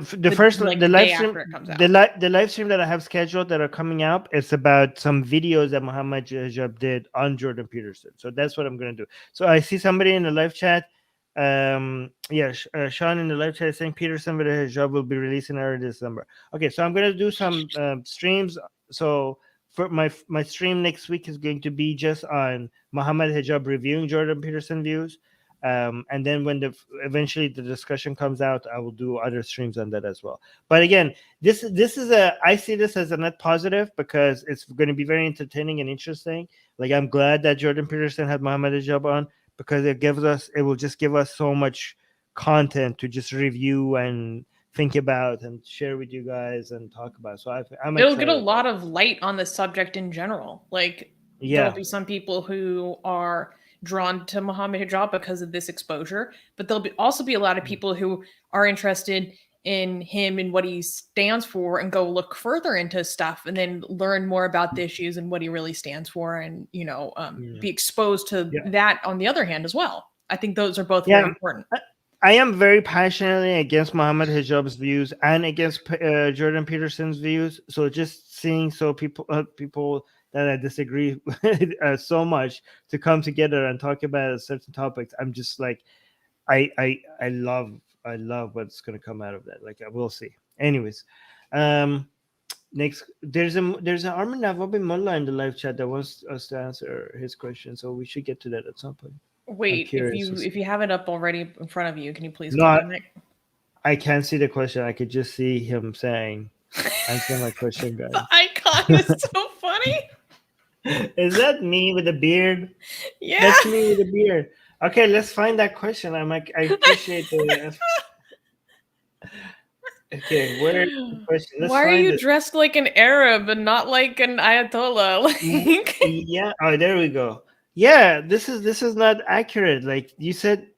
live stream that I have scheduled that are coming out is about some videos that Muhammad Hijab did on Jordan Peterson. So that's what I'm going to do. So I see somebody in the live chat. Sean in the live chat is saying Peterson with a hijab will be releasing early December. Okay, so I'm going to do some streams. So for my stream next week is going to be just on Muhammad Hijab reviewing Jordan Peterson views. And then when eventually the discussion comes out, I will do other streams on that as well. But again, this is I see this as a net positive, because it's going to be very entertaining and interesting. Like, I'm glad that Jordan Peterson had Muhammad Hijab on, because it will just give us so much content to just review and think about and share with you guys and talk about. So I'm It'll get a excited about lot of light on the subject in general. Like, it. there'll Yeah. be some people who are drawn to Muhammad hijab because of this exposure, but also be a lot of people who are interested in him and what he stands for and go look further into stuff and then learn more about the issues and what he really stands for, and Yeah. be exposed to Yeah. that on the other hand as well. I think those are both Yeah. very important. I am very passionately against Muhammad Hijab's views and against Jordan Peterson's views. So just seeing people that I disagree with so much to come together and talk about certain topics, I'm just like, I love what's gonna come out of that. Like, I will see. Anyways, next there's an Armin Navabi Mullah in the live chat that wants us to answer his question, so we should get to that at some point. Wait, curious if you have it up already in front of you, can you please No, click on it? I can't see the question. I could just see him saying, "Answer my question, guys." The icon is so funny. Is that me with a beard? Yeah. That's me with a beard. Okay, let's find that question. I appreciate the. Okay, where is the question? Let's Why are find you it. dressed like an Arab and not like an Ayatollah? Like, Yeah. Oh, there we go. Yeah, this is not accurate. Like you said,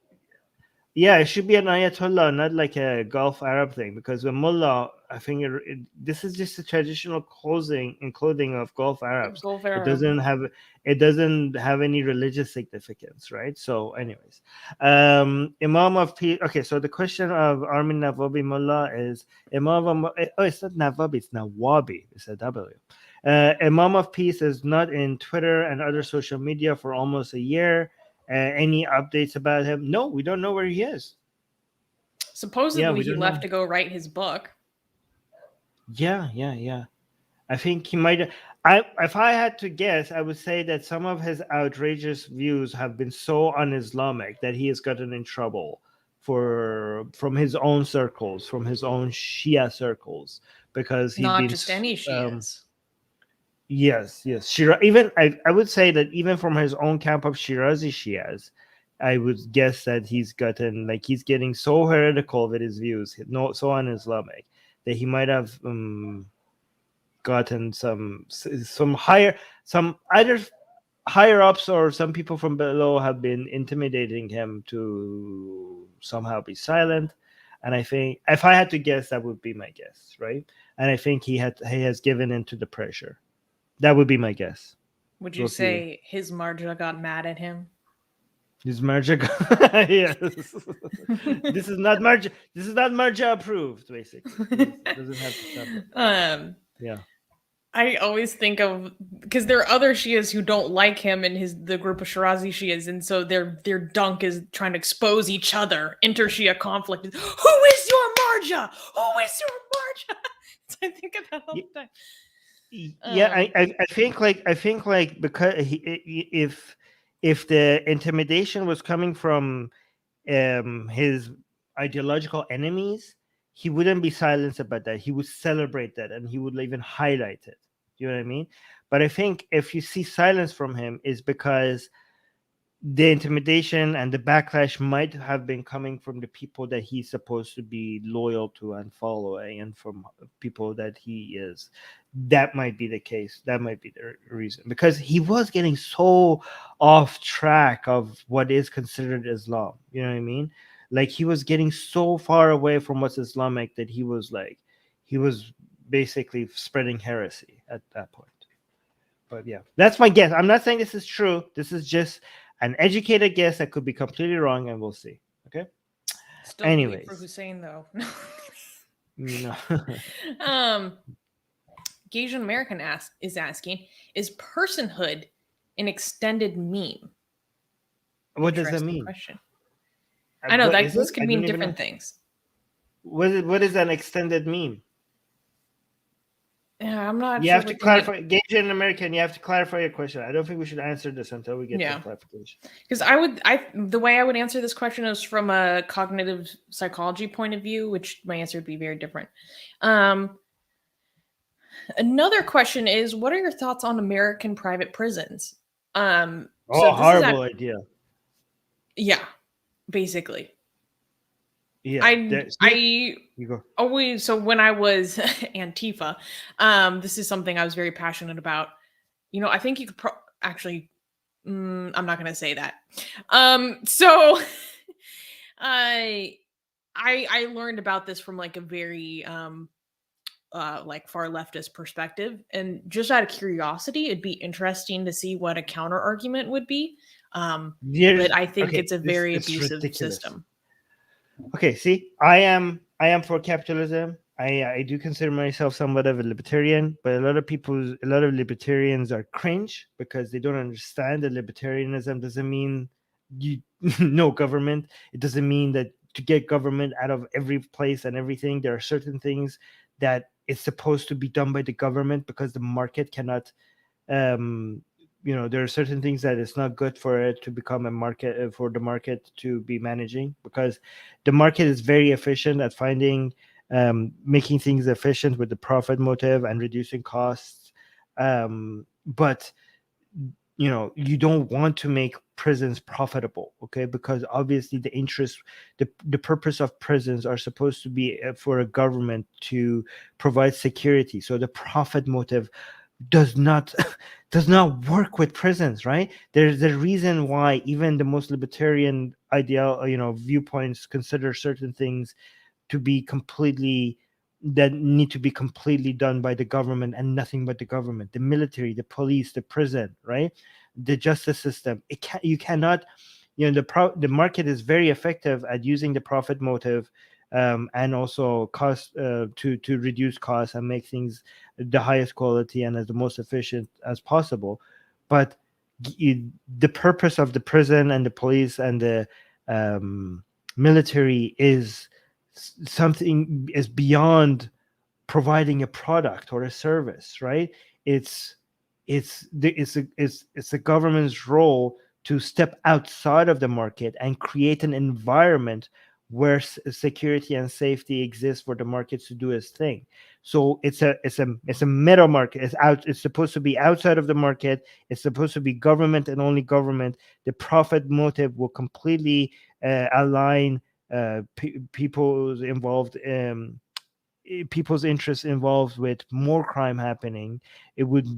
yeah, it should be an Ayatollah, not like a Gulf Arab thing. Because a mullah, I think this is just a traditional clothing of Gulf Arabs. Gulf It Arab. doesn't have any religious significance, right? So, anyways, Imam of Peace. Okay, so the question of Armin Navabi Mullah is Imam. Oh, it's not Navabi, it's Nawabi. It's a W. Imam of Peace is not in Twitter and other social media for almost a year. Any updates about him? No, we don't know where he is. Supposedly, he don't left know. to go write his book. Yeah. I think he might. If I had to guess, I would say that some of his outrageous views have been so un-Islamic that he has gotten in trouble from his own circles, from his own Shia circles, because he's Not been just any Shias. Yes. Even I would say that even from his own camp of Shirazi Shias, I would guess that he's getting so heretical with his views, so un-Islamic, that he might have gotten some either higher ups or some people from below have been intimidating him to somehow be silent. And I think if I had to guess, that would be my guess, right? And I think he has given into the pressure. That would be my guess. Would you say his marja got mad at him? His marja, yes. This is not marja approved. Basically, it doesn't have to stop. Yeah. I always think of, because there are other Shias who don't like him and the group of Shirazi Shias, and so their dunk is trying to expose each other. Inter-Shia conflict. Who is your marja? Who is your marja? So I think of that all the time. Yeah, I think because if the intimidation was coming from his ideological enemies, he wouldn't be silenced about that. He would celebrate that, and he would even highlight it. You know what I mean? But I think if you see silence from him, is because the intimidation and the backlash might have been coming from the people that he's supposed to be loyal to and following, and from people that he is. That might be the case. That might be the reason, because he was getting so off track of what is considered Islam. You know what I mean? Like, he was getting so far away from what's Islamic that he was basically spreading heresy at that point. But yeah, that's my guess. I'm not saying this is true. This is just an educated guess that could be completely wrong, and we'll see. Okay. Still Anyways, for Hussein though. No. Asian American is asking: is personhood an extended meme? What does that mean? Question. I know that this can mean different things. What is an extended meme? Yeah, I'm not. You have to clarify. Asian American, you have to clarify your question. I don't think we should answer this until we get some clarification. Because the way I would answer this question is from a cognitive psychology point of view, which my answer would be very different. Another question is, what are your thoughts on American private prisons? Horrible idea. Yeah, basically. Yeah, I see, I you go. always, so when I was Antifa, this is something I was very passionate about. I think you could actually, I'm not going to say that. So I I learned about this from like a very like far leftist perspective, and just out of curiosity, it'd be interesting to see what a counter argument would be. But There's I think okay. it's a This very it's abusive ridiculous. system. Okay, see, I am for capitalism. I do consider myself somewhat of a libertarian, but a lot of libertarians are cringe because they don't understand that libertarianism doesn't mean you no government. It doesn't mean that to get government out of every place and everything. There are certain things that it's supposed to be done by the government because the market cannot um there are certain things that it's not good for it to become a market for the market to be managing, because the market is very efficient at finding making things efficient with the profit motive and reducing costs. But you don't want to make prisons profitable, okay, because obviously the purpose of prisons are supposed to be for a government to provide security, so the profit motive does not does not work with prisons, right? There's a reason why even the most libertarian ideal viewpoints consider certain things to be completely that need to be completely done by the government and nothing but the government, the military, the police, the prison, right, the justice system. You cannot, the market is very effective at using the profit motive, and also cost to reduce costs and make things the highest quality and as the most efficient as possible. But the purpose of the prison and the police and the um, military is something is beyond providing a product or a service, right? It's the government's role to step outside of the market and create an environment where security and safety exists for the markets to do its thing. So it's a middle market. It's supposed to be outside of the market. It's supposed to be government and only government. The profit motive will completely align people's involved people's interests involved with more crime happening. It would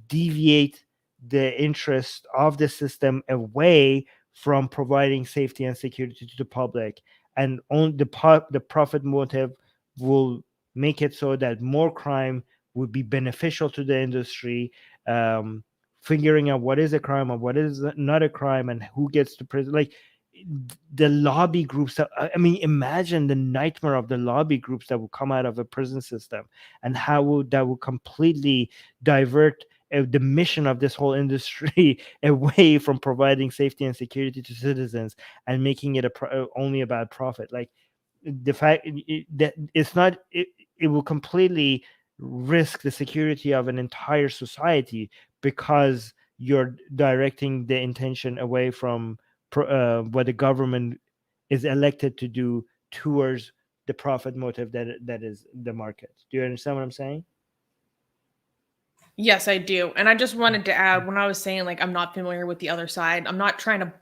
deviate the interest of the system away from providing safety and security to the public, and on the profit motive will make it so that more crime would be beneficial to the industry. Figuring out what is a crime and what is not a crime and who gets to prison, like the lobby groups I mean, imagine the nightmare of the lobby groups that will come out of a prison system, and how would that will completely divert the mission of this whole industry away from providing safety and security to citizens and making it only about profit. Like the fact that it will completely risk the security of an entire society because you're directing the intention away from what the government is elected to do towards the profit motive that is the market. Do you understand what I'm saying? Yes, I do. And I just wanted to add, when I was saying like I'm not familiar with the other side, I'm not trying to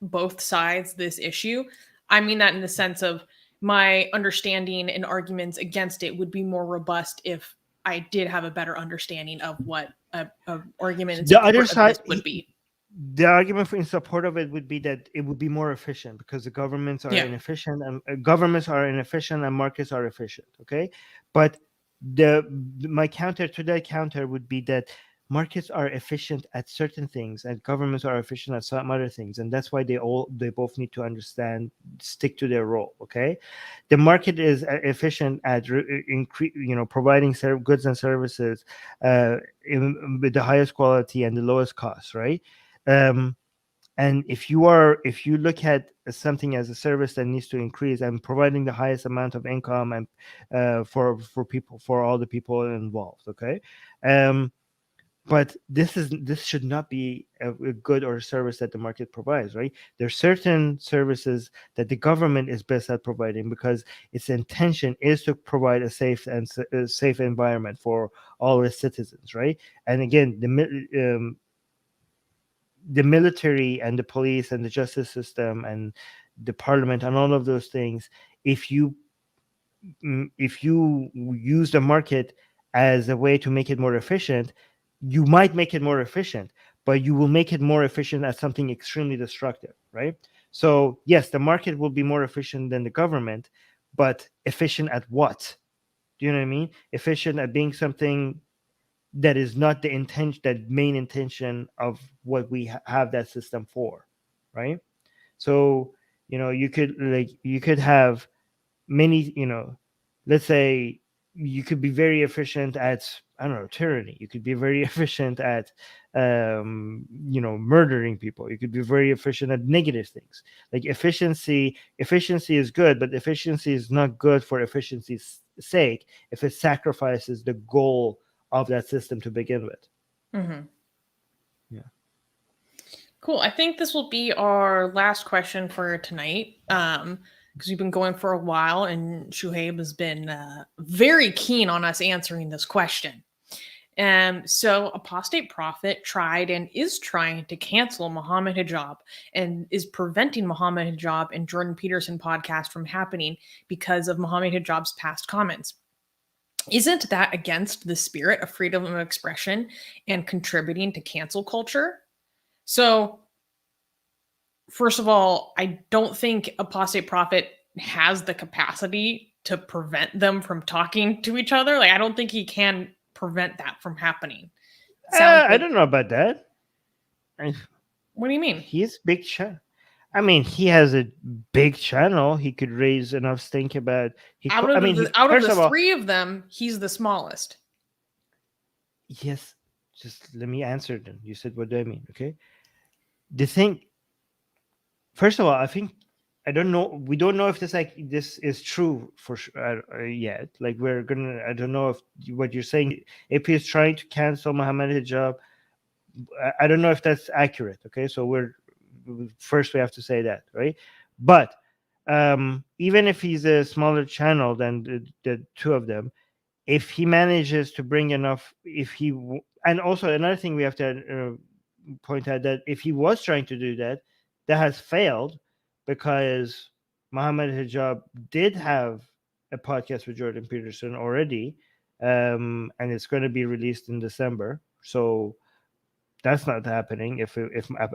both sides this issue. I mean that in the sense of my understanding and arguments against it would be more robust if I did have a better understanding of what a argument in The other support of side, this would be. the argument in support of it would be that it would be more efficient because the governments are Yeah. inefficient, and governments are inefficient and markets are efficient. Okay, but the my counter to that counter would be that markets are efficient at certain things and governments are efficient at some other things, and that's why they both need to understand, stick to their role. Okay, the market is efficient at providing goods and services with the highest quality and the lowest cost, right? um, and if you look at something as a service that needs to increase and providing the highest amount of income and for all the people involved, okay. um, but this should not be a good or a service that the market provides, right? There's certain services that the government is best at providing because its intention is to provide a safe environment for all its citizens, right? And again, the military and the police and the justice system and the parliament, and all of those things, if you use the market as a way to make it more efficient, you might make it more efficient, but you will make it more efficient as something extremely destructive, right? So yes, the market will be more efficient than the government, but efficient at what? Do you know what I mean? Efficient at being something that is not the intention, that main intention of what we have that system for, right? So you could have many, let's say you could be very efficient at, I don't know, tyranny. You could be very efficient at murdering people. You could be very efficient at negative things. Like efficiency is good, but efficiency is not good for efficiency's sake if it sacrifices the goal of that system to begin with. Mm-hmm. Yeah. Cool. I think this will be our last question for tonight, because we've been going for a while, and Shuhaib has been very keen on us answering this question. So Apostate Prophet tried and is trying to cancel Muhammad Hijab and is preventing Muhammad Hijab and Jordan Peterson podcast from happening because of Muhammad Hijab's past comments. Isn't that against the spirit of freedom of expression and contributing to cancel culture? So, first of all, I don't think Apostate Prophet has the capacity to prevent them from talking to each other. Like, I don't think he can prevent that from happening. I don't know about that. What do you mean? He's big channel. I mean, he has a big channel. He could raise enough stink about. Out of the three of them, he's the smallest. Yes, just let me answer them. You said, what do I mean? Okay. The thing, first of all, I don't know. We don't know if this is true for yet. Like I don't know if what you're saying, AP is trying to cancel Muhammad Hijab. I don't know if that's accurate. Okay, so we have to say that, right? But even if he's a smaller channel than the two of them, if he manages to bring enough, and also another thing we have to point out, that if he was trying to do that, that has failed, because Muhammad Hijab did have a podcast with Jordan Peterson already, and it's going to be released in December. So that's not happening if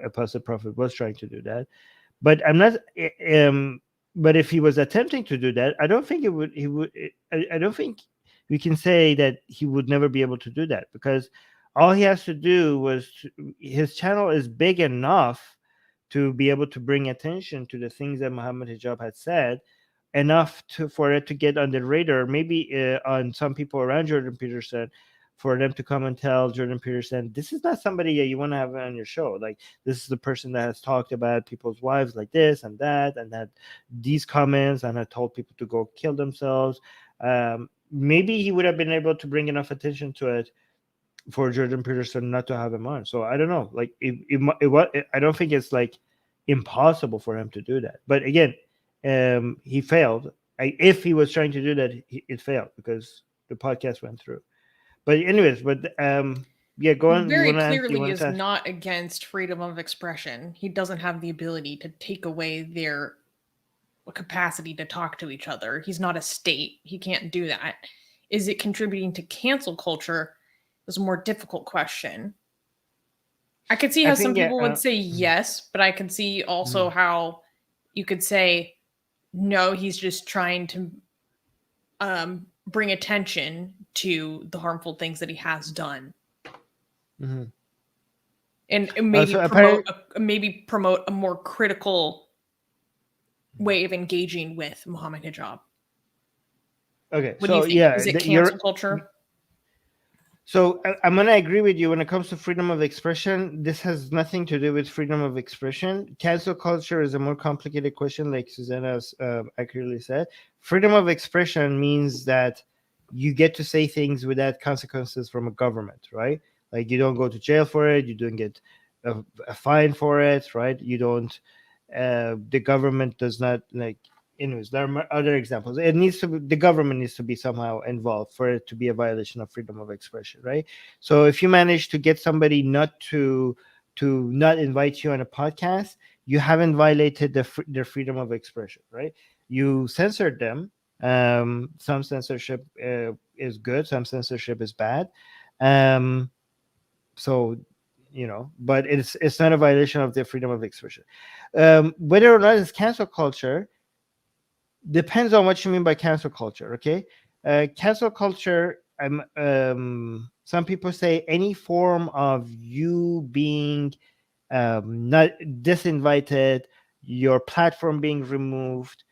Apostate Prophet was trying to do that. But I'm not. But if he was attempting to do that, I don't think I don't think we can say that he would never be able to do that, because all he has to do his channel is big enough to be able to bring attention to the things that Muhammad Hijab had said, enough for it to get on the radar, maybe on some people around Jordan Peterson, for them to come and tell Jordan Peterson, this is not somebody that you want to have on your show. Like, this is the person that has talked about people's wives like this and that, and had these comments, and had told people to go kill themselves. Maybe he would have been able to bring enough attention to it for Jordan Peterson not to have him on. So I don't know. Like, I don't think it's like impossible for him to do that. But again, he failed. If he was trying to do that, it failed because the podcast went through. But anyways, yeah, go on. Very clearly is not against freedom of expression. He doesn't have the ability to take away their capacity to talk to each other. He's not a state. He can't do that. Is it contributing to cancel culture? Is a more difficult question. I could see how some people would say yes, but I can see also how you could say no, he's just trying to bring attention to the harmful things that he has done. Mm-hmm. And maybe promote a more critical way of engaging with Muhammad Hijab. Okay, what do you think? Is it cancel culture? So I'm going to agree with you when it comes to freedom of expression. This has nothing to do with freedom of expression. Cancel culture is a more complicated question, like Susanna accurately said. Freedom of expression means that you get to say things without consequences from a government, right? Like, you don't go to jail for it. You don't get a fine for it, right? You don't, the government does not, like, anyways, there are other examples. The government needs to be somehow involved for it to be a violation of freedom of expression, right? So if you manage to get somebody not to not invite you on a podcast, you haven't violated their freedom of expression, right? You censored them. Some censorship is good, some censorship is bad. Um, so, but it's not a violation of their freedom of expression. Whether or not it's cancel culture depends on what you mean by cancel culture. Okay, cancel culture. Some people say any form of you being not disinvited, your platform being removed,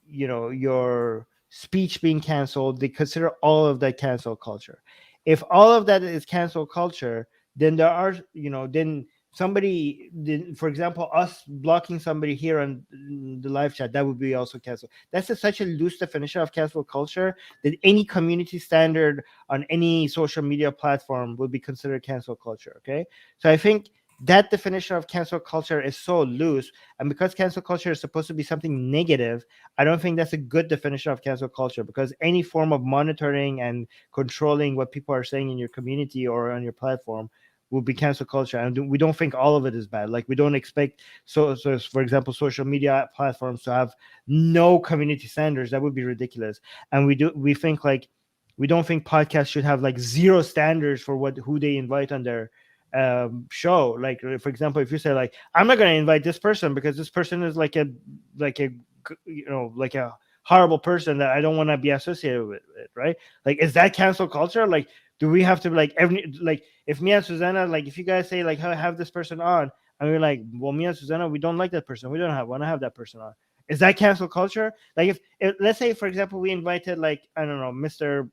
your speech being canceled. They consider all of that cancel culture. If all of that is cancel culture, then there are, then somebody, for example, us blocking somebody here on the live chat, that would be also cancel. That's such a loose definition of cancel culture that any community standard on any social media platform would be considered cancel culture. Okay, so I think that definition of cancel culture is so loose, and because cancel culture is supposed to be something negative, I don't think that's a good definition of cancel culture, because any form of monitoring and controlling what people are saying in your community or on your platform will be cancel culture, and we don't think all of it is bad. Like, we don't expect, so for example, social media platforms to have no community standards. That would be ridiculous. And we think, like, we don't think podcasts should have like zero standards for who they invite on their show. Like, for example, if you say, like, I'm not going to invite this person because this person is like a like a horrible person that I don't want to be associated with it, right? Like, is that cancel culture? Like, do we have to, like, if me and Susanna, like, if you guys say, like, have this person on, and we're like, well, me and Susanna, we don't like that person, we don't want to have that person on, is that cancel culture? Like, if let's say, for example, we invited, like, I don't know, Mr.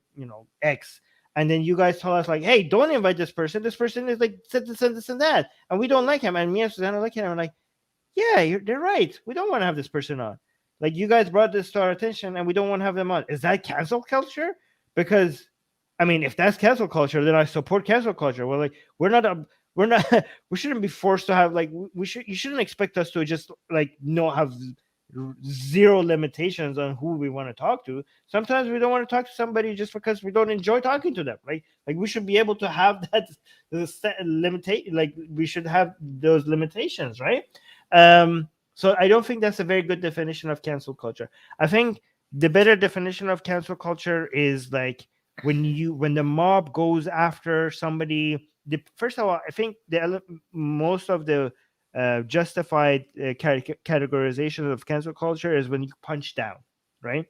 X, and then you guys tell us, like, hey, don't invite this person. This person is like this and that, and we don't like him. And me and Susanna look at him and like, yeah, they're right. We don't want to have this person on. Like, you guys brought this to our attention, and we don't want to have them on. Is that cancel culture? Because, I mean, if that's cancel culture, then I support cancel culture. We're like, we're not, we shouldn't be forced to have, like, you shouldn't expect us to just, like, not have zero limitations on who we want to talk to. Sometimes we don't want to talk to somebody just because we don't enjoy talking to them. Like we should be able to have that limitation. Like, we should have those limitations, right? So I don't think that's a very good definition of cancel culture. I think the better definition of cancel culture is, like, when the mob goes after somebody. First of all, I think most of the justified categorization of cancel culture is when you punch down, right?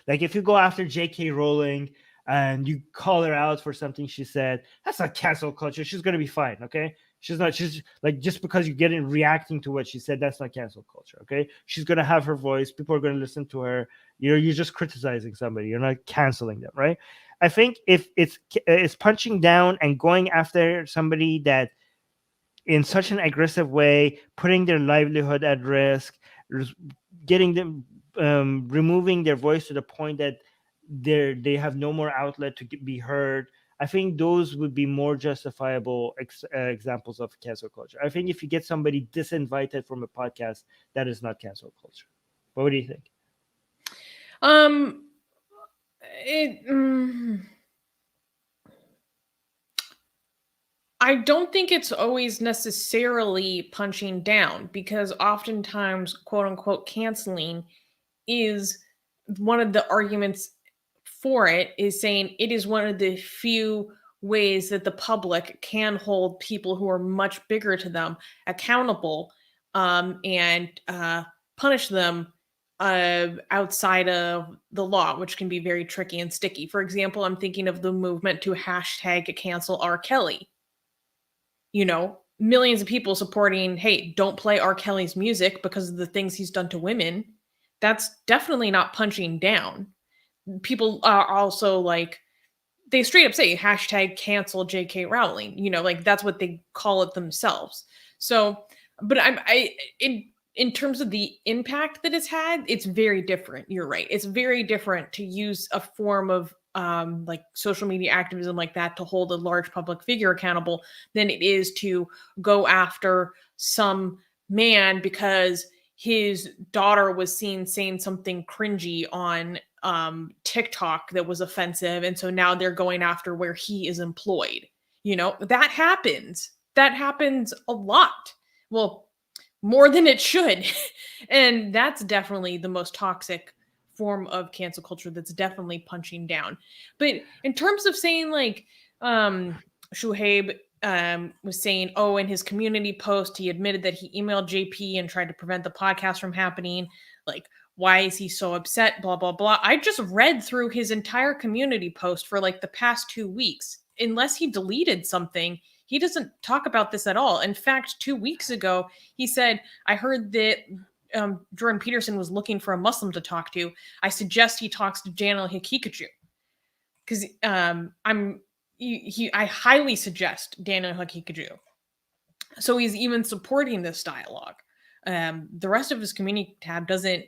Like, if you go after J.K. Rowling and you call her out for something she said, that's not cancel culture. She's gonna be fine, okay? She's like, just because you get in reacting to what she said, that's not cancel culture, okay? She's gonna have her voice. People are gonna listen to her. You're just criticizing somebody. You're not canceling them, right? I think if it's punching down and going after somebody that in such an aggressive way, putting their livelihood at risk, getting them, removing their voice to the point that they have no more outlet to be heard. I think those would be more justifiable examples of cancel culture. I think if you get somebody disinvited from a podcast, that is not cancel culture. What do you think? I don't think it's always necessarily punching down, because oftentimes, quote unquote, canceling is one of the arguments for it, is saying it is one of the few ways that the public can hold people who are much bigger to them accountable, and punish them outside of the law, which can be very tricky and sticky. For example, I'm thinking of the movement to hashtag cancel R. Kelly. Millions of people supporting, hey, don't play R. Kelly's music because of the things he's done to women. That's definitely not punching down. People are also like, they straight up say hashtag cancel J.K. Rowling. Like, that's what they call it themselves. So, but in terms of the impact that it's had, it's very different. You're right. It's very different to use a form of like social media activism like that to hold a large public figure accountable than it is to go after some man because his daughter was seen saying something cringy on TikTok that was offensive. And so now they're going after where he is employed. That happens. That happens a lot. Well, more than it should. And that's definitely the most toxic form of cancel culture that's definitely punching down. But in terms of saying like Shuhaib was saying, oh, in his community post, he admitted that he emailed JP and tried to prevent the podcast from happening. Like, why is he so upset? Blah, blah, blah. I just read through his entire community post for like the past 2 weeks. Unless he deleted something, he doesn't talk about this at all. In fact, 2 weeks ago, he said, I heard that Jordan Peterson was looking for a Muslim to talk to. I suggest he talks to Daniel Hakikaju. Because I highly suggest Daniel Hakikaju. So he's even supporting this dialogue. The rest of his community tab doesn't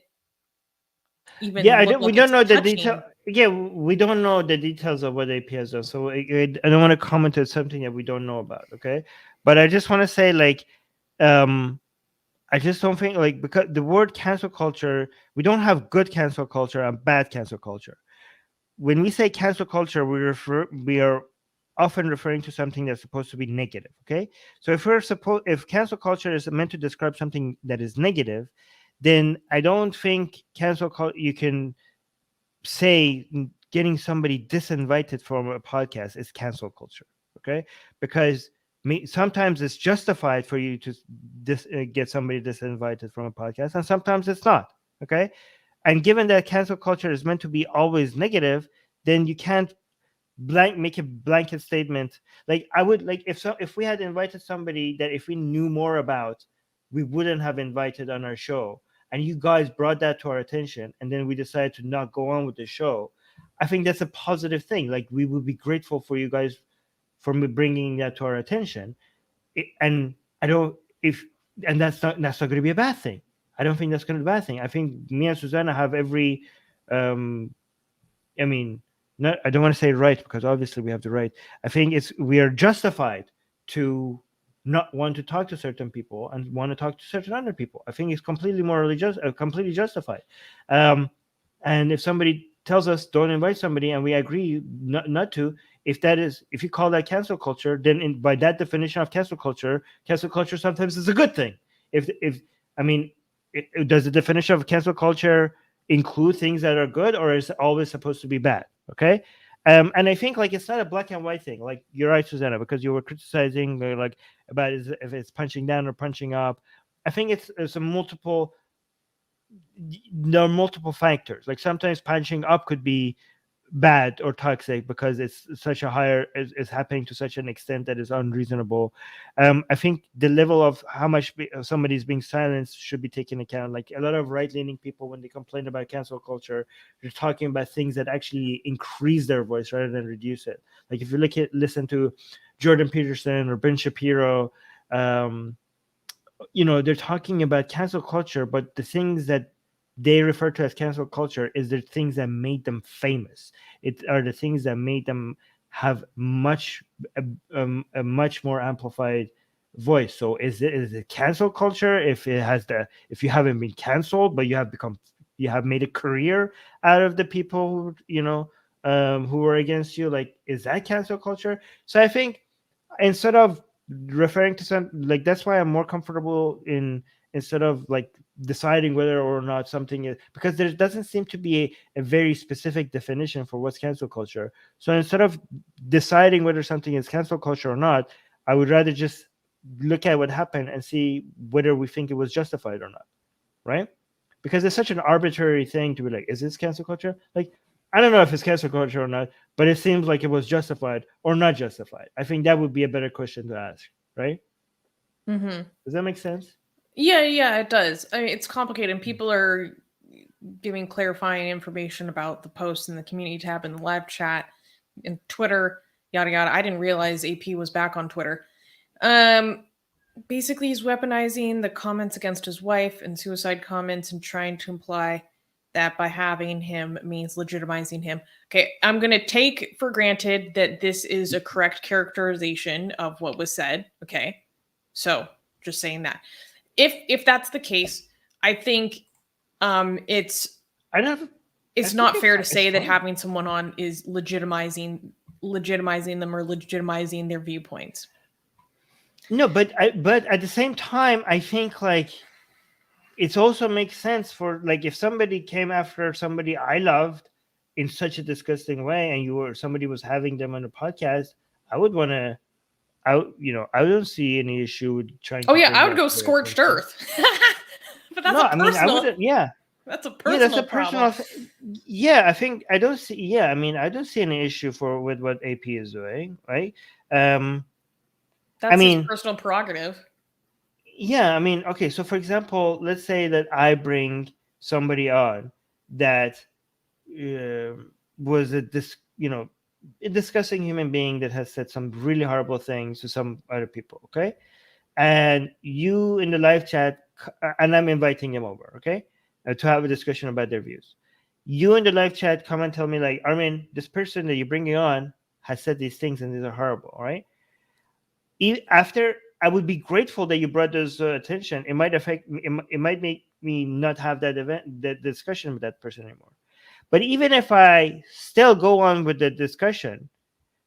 even Yeah, look we like don't it's know the touching. detail. Yeah, we don't know the details of what AP has done. So I don't want to comment on something that we don't know about. Okay, but I just want to say, like, I just don't think, like, because the word cancel culture, we don't have good cancel culture and bad cancel culture. When we say cancel culture, we are often referring to something that's supposed to be negative. Okay, so if cancel culture is meant to describe something that is negative, then I don't think you can say getting somebody disinvited from a podcast is cancel culture. Okay, because sometimes it's justified for you to get somebody disinvited from a podcast, and sometimes it's not. Okay, and given that cancel culture is meant to be always negative, then you can't make a blanket statement. Like, I would like, if we had invited somebody that if we knew more about, we wouldn't have invited on our show, and you guys brought that to our attention, and then we decided to not go on with the show, I think that's a positive thing. Like, we would be grateful for you guys for bringing that to our attention. And I don't if and that's not going to be a bad thing. I don't think that's going to be a bad thing. I think me and Susanna have every I mean, not, I don't want to say right, because obviously we have the right. I think we are justified to not want to talk to certain people and want to talk to certain other people. I think it's completely completely justified. And if somebody tells us don't invite somebody and we agree not to, if you call that cancel culture, then by that definition of cancel culture sometimes is a good thing. If I mean, does the definition of cancel culture include things that are good, or is it always supposed to be bad? Okay. And I think, like, it's not a black and white thing. Like, you're right, Susanna, because you were criticizing like about if it's punching down or punching up. I think it's a multiple. There are multiple factors. Like, sometimes punching up could be bad or toxic because it's such a is happening to such an extent that is unreasonable. I think the level of how much somebody's being silenced should be taken account. Like, a lot of right-leaning people, when they complain about cancel culture, they're talking about things that actually increase their voice rather than reduce it. Like, if you listen to Jordan Peterson or Ben Shapiro, they're talking about cancel culture, but the things that they refer to as cancel culture is the things that made them famous. It are the things that made them have a much more amplified voice. So is it cancel culture if if you haven't been canceled, but you have made a career out of the people who were against you? Like, is that cancel culture? So I think, instead of referring to some, like, that's why I'm more comfortable instead of like deciding whether or not something is, because there doesn't seem to be a very specific definition for what's cancel culture. So instead of deciding whether something is cancel culture or not, I would rather just look at what happened and see whether we think it was justified or not, right? Because it's such an arbitrary thing to be like, is this cancel culture? Like, I don't know if it's cancel culture or not, but it seems like it was justified or not justified. I think that would be a better question to ask, right? Mm-hmm. Does that make sense? Yeah, it does. I mean, it's complicated, and people are giving clarifying information about the post in the community tab in the live chat and Twitter, yada yada. I didn't realize AP was back on Twitter. Basically, he's weaponizing the comments against his wife and suicide comments and trying to imply that by having him means legitimizing him. Okay, I'm going to take for granted that this is a correct characterization of what was said. Okay, so just saying that. If that's the case, I think it's not fair to say that having someone on is legitimizing them or legitimizing their viewpoints. No, but at the same time, I think like it also makes sense for like if somebody came after somebody I loved in such a disgusting way, and somebody was having them on a podcast, I would want to. I don't see any issue with trying Oh to yeah, bring I would that go to their scorched attention. earth. But that's No, a I mean I personal wouldn't. Yeah, that's a yeah, that's a personal problem. personal. Yeah, I think I don't see. Yeah, I mean I don't see any issue for with what AP is doing, right? Um, I That's his mean, personal prerogative. yeah, I mean, okay. So, for example, let's say that I bring somebody on that was a discussing human being that has said some really horrible things to some other people. Okay, and you in the live chat, and I'm inviting them over. Okay, to have a discussion about their views. You in the live chat come and tell me like, Armin, this person that you're bringing on has said these things and these are horrible. All right, after I would be grateful that you brought those attention. It might affect me. It might make me not have that discussion with that person anymore. But even if I still go on with the discussion,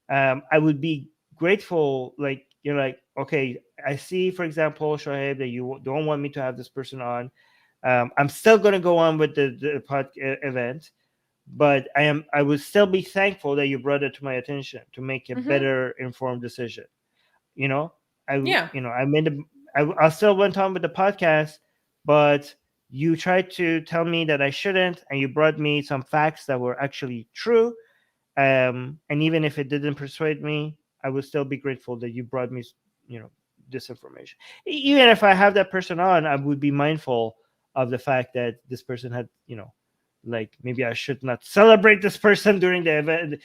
I would be grateful. Like you're like, okay, I see, for example, Shoaib, that you don't want me to have this person on. I'm still going to go on with the event, but I would still be thankful that you brought it to my attention to make a Hmm. better informed decision. you know Yeah. I made I still went on with the podcast, but you tried to tell me that I shouldn't, and you brought me some facts that were actually true. And even if it didn't persuade me, I would still be grateful that you brought me this information. Even if I have that person on, I would be mindful of the fact that this person had like maybe I should not celebrate this person during the event.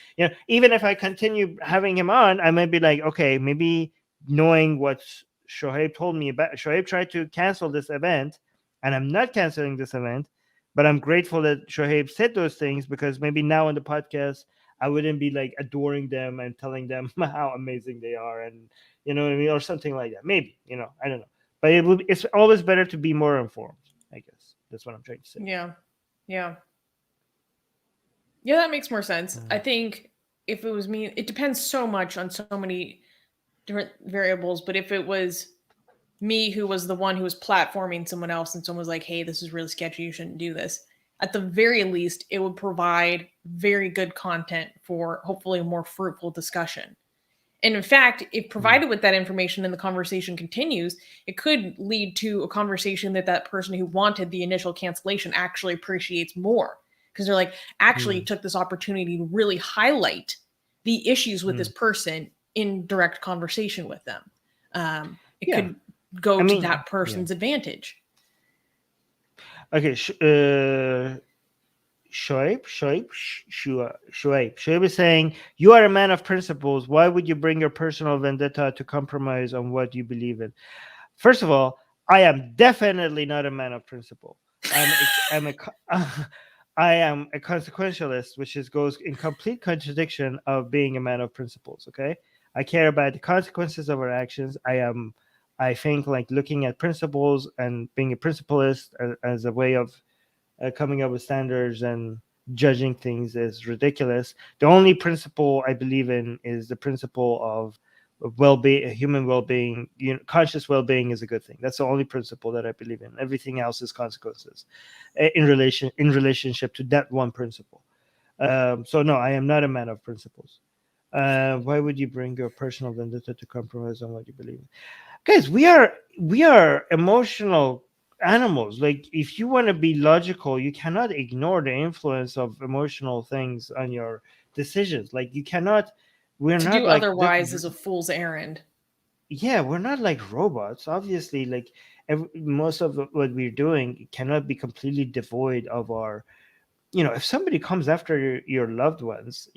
Even if I continue having him on, I might be like, okay, maybe knowing what Shoaib told me about. Shoaib tried to cancel this event, and I'm not canceling this event, but I'm grateful that Shoaib said those things, because maybe now in the podcast I wouldn't be like adoring them and telling them how amazing they are, and you know what I mean, or something like that. Maybe I don't know, but it's always better to be more informed. I guess that's what I'm trying to say. Yeah. Yeah. Yeah, that makes more sense. I Mm. think if it was me, it depends so much on so many different variables. But if it was me who was the one who was platforming someone else and someone was like, hey, this is really sketchy, you shouldn't do this, at the very least, it would provide very good content for hopefully a more fruitful discussion. And in fact, if Mm. provided with that information and the conversation continues, it could lead to a conversation that that person who wanted the initial cancellation actually appreciates more, because they're like, actually Mm. took this opportunity to really highlight the issues with this Mm. person in direct conversation with them. It Yeah, could go I to mean, that yeah. person's advantage. Okay, Shoaib is saying, you are a man of principles. Why would you bring your personal vendetta to compromise on what you believe in? First of all, I am definitely not a man of principle. I am a consequentialist, which goes in complete contradiction of being a man of principles. Okay, I care about the consequences of our actions. I think like looking at principles and being a principlist as a way of coming up with standards and judging things is ridiculous. The only principle I believe in is the principle of well-being, human well-being. Conscious well-being is a good thing. That's the only principle that I believe in. Everything else is consequences in relationship to that one principle. So no, I am not a man of principles. Why would you bring your personal vendetta to compromise on what you believe in? Guys, we are emotional animals. Like if you want to be logical, you cannot ignore the influence of emotional things on your decisions. Like you cannot. We're To not do like otherwise is a fool's errand. yeah, we're not like robots. Obviously, like most of what we're doing cannot be completely devoid of our. If somebody comes after your loved ones,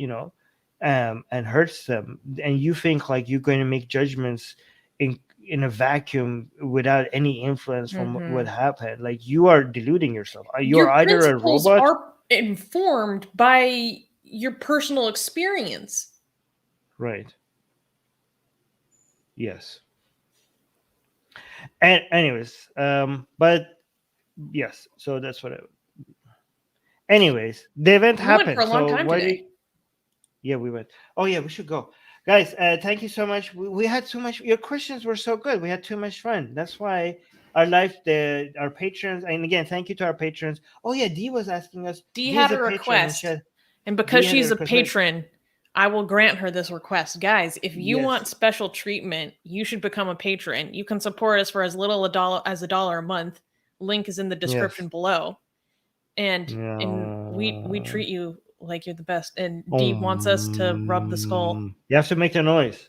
and hurts them, and you think like you're going to make judgments in a vacuum without any influence from what Mm-hmm. happened, like you are deluding yourself. You're Your either a principles robot. are informed by your personal experience. Right. Yes. And anyways, but yes, so that's what anyways, the event We went for happened, a long so time why do today. yeah, we went. Oh yeah, we should go. Guys, thank you so much. We had so much. Your questions were so good. We had too much fun. That's why our patrons, and again, thank you to our patrons. Oh yeah, Dee was asking us. Dee Dee had is a a patron, and request, and because Dee had a she's a request. Right? patron, I will grant her this request. Guys, if you want Yes. special treatment, you should become a patron. You can support us for as little as $1 a month. Link is in the description Yes. below. And we Yeah. treat you like you're the best. And Dee wants us to rub the skull. You have to make the noise.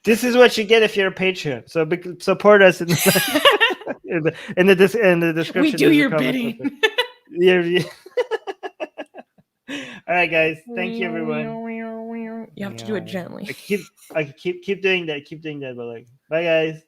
This is what you get if you're a patron. So support us in the description. We do your bidding. Yeah. All right, guys. Thank you, everyone. You have to do it gently. I keep doing that. Keep doing that. But bye, guys.